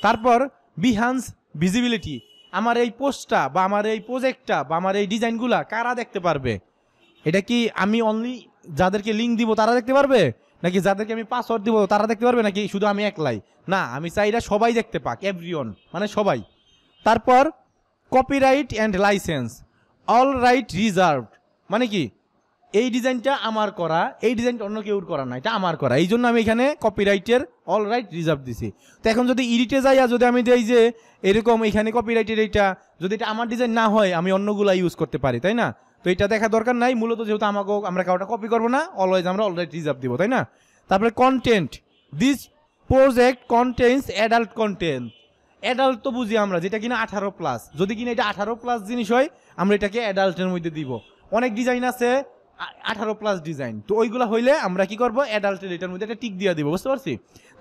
তারপর বিহান্স ভিজিবিলিটি, আমার এই পোস্টটা বা আমার এই প্রজেক্টটা বা আমার এই ডিজাইনগুলা কারা দেখতে পারবে? এটা কি আমি অনলি যাদেরকে লিঙ্ক দিব তারা দেখতে পারবে, নাকি যাদেরকে আমি পাসওয়ার্ড দিব তারা দেখতে পারবে, নাকি শুধু আমি একলাই? না, আমি চাই এটা সবাই দেখতে পাক, এভরিওয়ান, মানে সবাই। তারপর copyright and licence, all right reserved, মানে কি এই ডিজাইনটা আমার করা, এই ডিজাইনটা অন্য কেউর করা না, এটা আমার করা, এই জন্য আমি এখানে কপিরাইটের অল রাইট রিজার্ভ দিছি। তো এখন যদি এডিটে যাই আর যদি আমি দেই যে এরকম এখানে কপিরাইটের এইটা, যদি এটা আমার ডিজাইন না হয় আমি অন্যগুলা ইউজ করতে পারি, তাই না? তো এটা দেখা দরকার নাই, মূলত যেহেতু আমরা কাউটা কপি করবো না, অলওয়েজ আমরা অল রাইট রিজার্ভ দিব, তাই না? তারপরে content, this project contents adult content, adult তো বুঝি আমরা, যেটা কিনা 18+, যদি কিনা এটা 18+ জিনিস হয় আমরা এটাকে অ্যাডাল্টের মধ্যে দিব। অনেক ডিজাইন আছে 18+ ডিজাইন, তো ওইগুলো হইলে আমরা কি করবো, অ্যাডাল্টের এটার মধ্যে একটা টিক দিয়ে দিব, বুঝতে পারছি?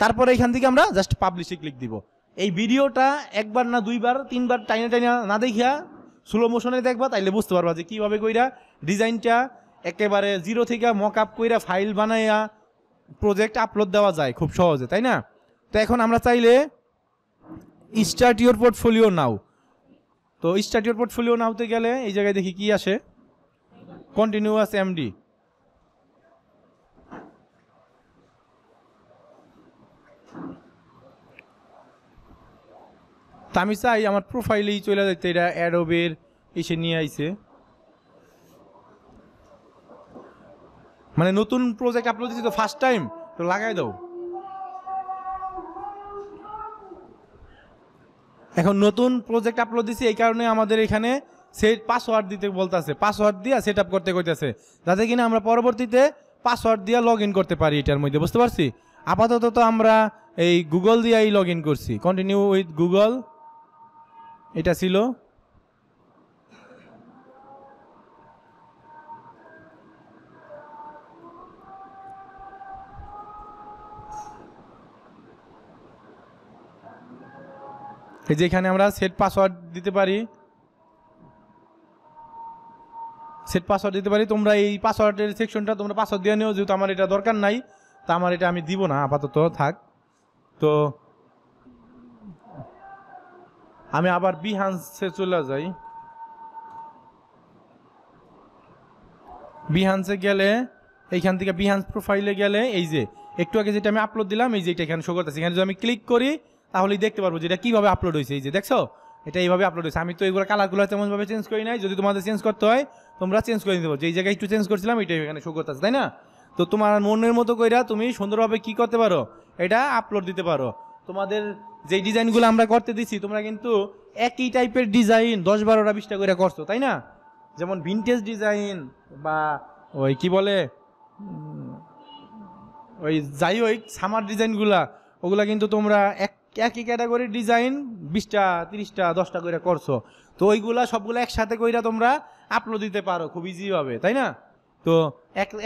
তারপরে এখান থেকে আমরা জাস্ট পাবলিশে ক্লিক দিব। এই ভিডিওটা একবার না 2বার 3বার টাইনা না দেখিয়া স্লো মোশনে দেখবা, তাইলে বুঝতে পারবা যে কীভাবে কইরা ডিজাইনটা একেবারে জিরো থেকে মক আপ কইরা ফাইল বানাইয়া প্রজেক্ট আপলোড দেওয়া যায় খুব সহজে, তাই না? তো এখন আমরা চাইলে স্টার্ট ইওর পোর্টফোলিও নাও, তো স্টার্ট ইওর পোর্টফোলিও নাওতে গেলে এই জায়গায় দেখি কি আসে, কন্টিনিউয়াস এমডি। তা আমি চাই আমার প্রোফাইলেই চলে যেতে, এটা অ্যাডোবের এসে নিয়ে আইছে, মানে নতুন প্রজেক্ট আপলোড দিচ্ছি তো ফার্স্ট টাইম, তো লাগাই দাও। এখন নতুন প্রজেক্ট আপলোড দিচ্ছি এই কারণে আমাদের এখানে সেট পাসওয়ার্ড দিতে বলতেছে, পাসওয়ার্ড দিয়ে সেট আপ করতে কইতেছে, যাতে কিনা আমরা পরবর্তীতে পাসওয়ার্ড দিয়ে লগ ইন করতে পারি এটার মধ্যে, বুঝতে পারছি। আপাতত তো আমরা এই গুগল দিয়েই লগ ইন করছি, কন্টিনিউ উইথ গুগল এটা ছিল। এই যেখানে আমরা সেট পাসওয়ার্ড দিতে পারি, সেট পাসওয়ার্ড দিতে পারি। তোমরা এই পাসওয়ার্ডের সেকশনটা তোমরা পাসওয়ার্ড দিয়ে নিও, যেহেতু আমার এটা দরকার নাই, তা আমার এটা আমি দিব না আপাতত থাক। তো আমি আবার বিহান্সে চলে যাই, বিহান্সে গেলে এইখান থেকে বিহান্স প্রোফাইলে গেলে এই যে একটু আগে যেটা আমি আপলোড দিলাম এই যে এটা এখানে শো করতেছে, এখানে যদি আমি ক্লিক করি তাহলেই দেখতে পারবো যে এটা কীভাবে আপলোড হয়েছে। এই যে দেখছো এটা এইভাবে আপলোড হয়েছে, আমি তো এগুলো কালারগুলো তেমনভাবে চেঞ্জ করি নাই, যদি তোমাদের চেঞ্জ করতে হয় তোমরা চেঞ্জ করে নিতে পারো, যে জায়গায় একটু চেঞ্জ করছিলাম এটাই এখানে শো করতেছে, তাই না। তো তোমার মনের মতো কইরা তুমি সুন্দরভাবে কি করতে পারো, এটা আপলোড দিতে পারো। তোমাদের যেই ডিজাইনগুলো আমরা করতে দিচ্ছি তোমরা কিন্তু একই টাইপের ডিজাইন 10-12টা 20টা করে করছো, তাই না। যেমন ভিনটেজ ডিজাইন বা ওই কি বলে ওই যাই ওই সামার ডিজাইনগুলা, ওগুলা কিন্তু তোমরা একই ক্যাটাগরির ডিজাইন 20টা 30টা 10টা করে করছো, তো ওইগুলা সবগুলো একসাথে কইরা তোমরা আপলোড দিতে পারো খুব ইজিভাবে, তাই না। তো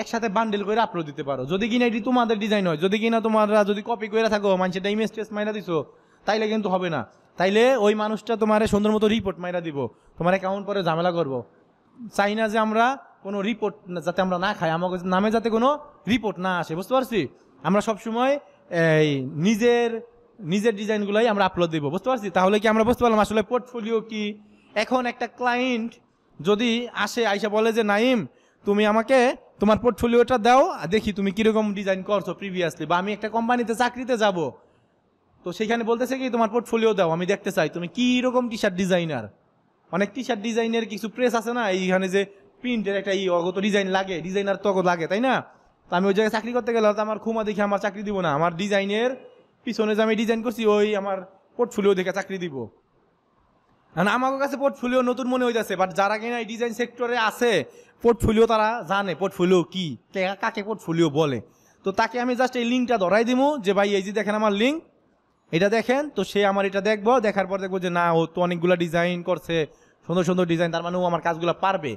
একসাথে বান্ডেল করে আপলোড দিতে পারো, যদি কিনা এটি তোমাদের ডিজাইন হয়, যদি কিনা তোমরা যদি কপি করে থাকো মানুষের ইমেজ টেস্ট মাইরা দিছো তাইলে কিন্তু হবে না, তাইলে ওই মানুষটা তোমার সুন্দর মতো রিপোর্ট মাইরা দিব, তোমার অ্যাকাউন্ট পরে ঝামেলা করবো। চাই না যে আমরা কোনো রিপোর্ট যাতে আমরা না খাই, আমার নামে যাতে কোনো রিপোর্ট না আসে, বুঝতে পারছি। আমরা সবসময় এই নিজের ডিজাইনগুলাই আমরা আপলোড দিব, বুঝতে পারছি। তাহলে কি আমরা বুঝতে পারলাম আসলে পোর্টফোলিও কি। এখন একটা ক্লায়েন্ট যদি আইসা বলে যে নাইম তুমি আমাকে তোমার পোর্টফোলিওটা দাও, দেখি তুমি কিরকম ডিজাইন করছো প্রিভিয়াসলি, বা আমি একটা কোম্পানিতে চাকরিতে যাব, তো সেখানে বলতেছে কি তোমার পোর্টফোলিও দাও, আমি দেখতে চাই তুমি কি রকম টি শার্ট ডিজাইনার। অনেক টি শার্ট ডিজাইনের কিছু প্রেস আছে না, এইখানে যে প্রিন্টের একটা অগত ডিজাইন লাগে, ডিজাইনার তো লাগে, তাই না। তো আমি ওই জায়গায় চাকরি করতে গেলে তো আমার খুমা দেখে আমার চাকরি দিব না, আমার ডিজাইনের পিছনে যে আমি ডিজাইন করছি ওই আমার পোর্টফোলিও দেখে চাকরি দিব। আমার কাছে পোর্টফোলিও নতুন মনে হইতেছে, বাট যারা কিনা এই ডিজাইন সেক্টরে আছে পোর্টফোলিও তারা জানে পোর্টফোলিও কি, কাকে পোর্টফোলিও বলে। তো তাকে আমি জাস্ট এই লিঙ্কটা ধরাই দিব যে ভাই এই যে দেখেন আমার লিঙ্ক, এটা দেখেন, তো সে আমার এটা দেখবো, দেখার পর দেখবো যে না ও তো অনেকগুলো ডিজাইন করছে, সুন্দর সুন্দর ডিজাইন, তার মানে ও আমার কাজগুলো পারবে।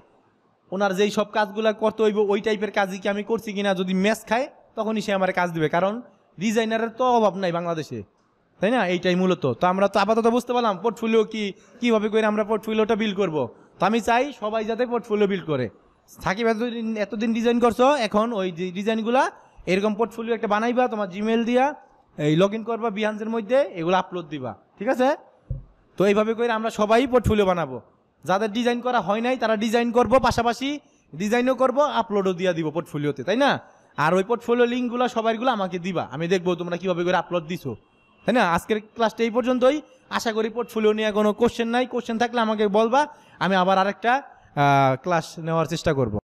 ওনার যেই সব কাজগুলো করতে হইব ওই টাইপের কাজই কি আমি করছি কিনা, যদি ম্যাচ খায় তখনই সে আমার কাজ দিবে, কারণ ডিজাইনারের তো অভাব নাই বাংলাদেশে, তাই না। এইটাই মূলত। তো আমরা তো আপাতত বুঝতে পারলাম পোর্টফোলিও কি, কীভাবে করে আমরা পোর্টফোলিওটা বিল্ড করবো। তো আমি চাই সবাই যাতে পোর্টফোলিও বিল্ড করে। সাকিব এতদিন ডিজাইন করছো, এখন ওই ডিজাইনগুলা এরকম পোর্টফোলিও একটা বানাইবা, তোমার জিমেল দিয়া এই লগ ইন করবা বিহান্সের মধ্যে, এগুলো আপলোড দিবা, ঠিক আছে। তো এইভাবে করে আমরা সবাই পোর্টফোলিও বানাবো। যাদের ডিজাইন করা হয় নাই তারা ডিজাইন করবো, পাশাপাশি ডিজাইনও করবো, আপলোডও দিয়ে দিব পোর্টফোলিওতে, তাই না। আর ওই পোর্টফোলিও লিঙ্কগুলো সবাইগুলো আমাকে দিবা, আমি দেখবো তোমরা কীভাবে করে আপলোড দিছো, তাই না। আজকের ক্লাসটা এই পর্যন্তই। আশা করি পোর্টফোলিও নিয়ে কোনো কোশ্চেন নাই, কোশ্চেন থাকলে আমাকে বলবা, আমি আবার আরেকটা ক্লাস নেওয়ার চেষ্টা করব।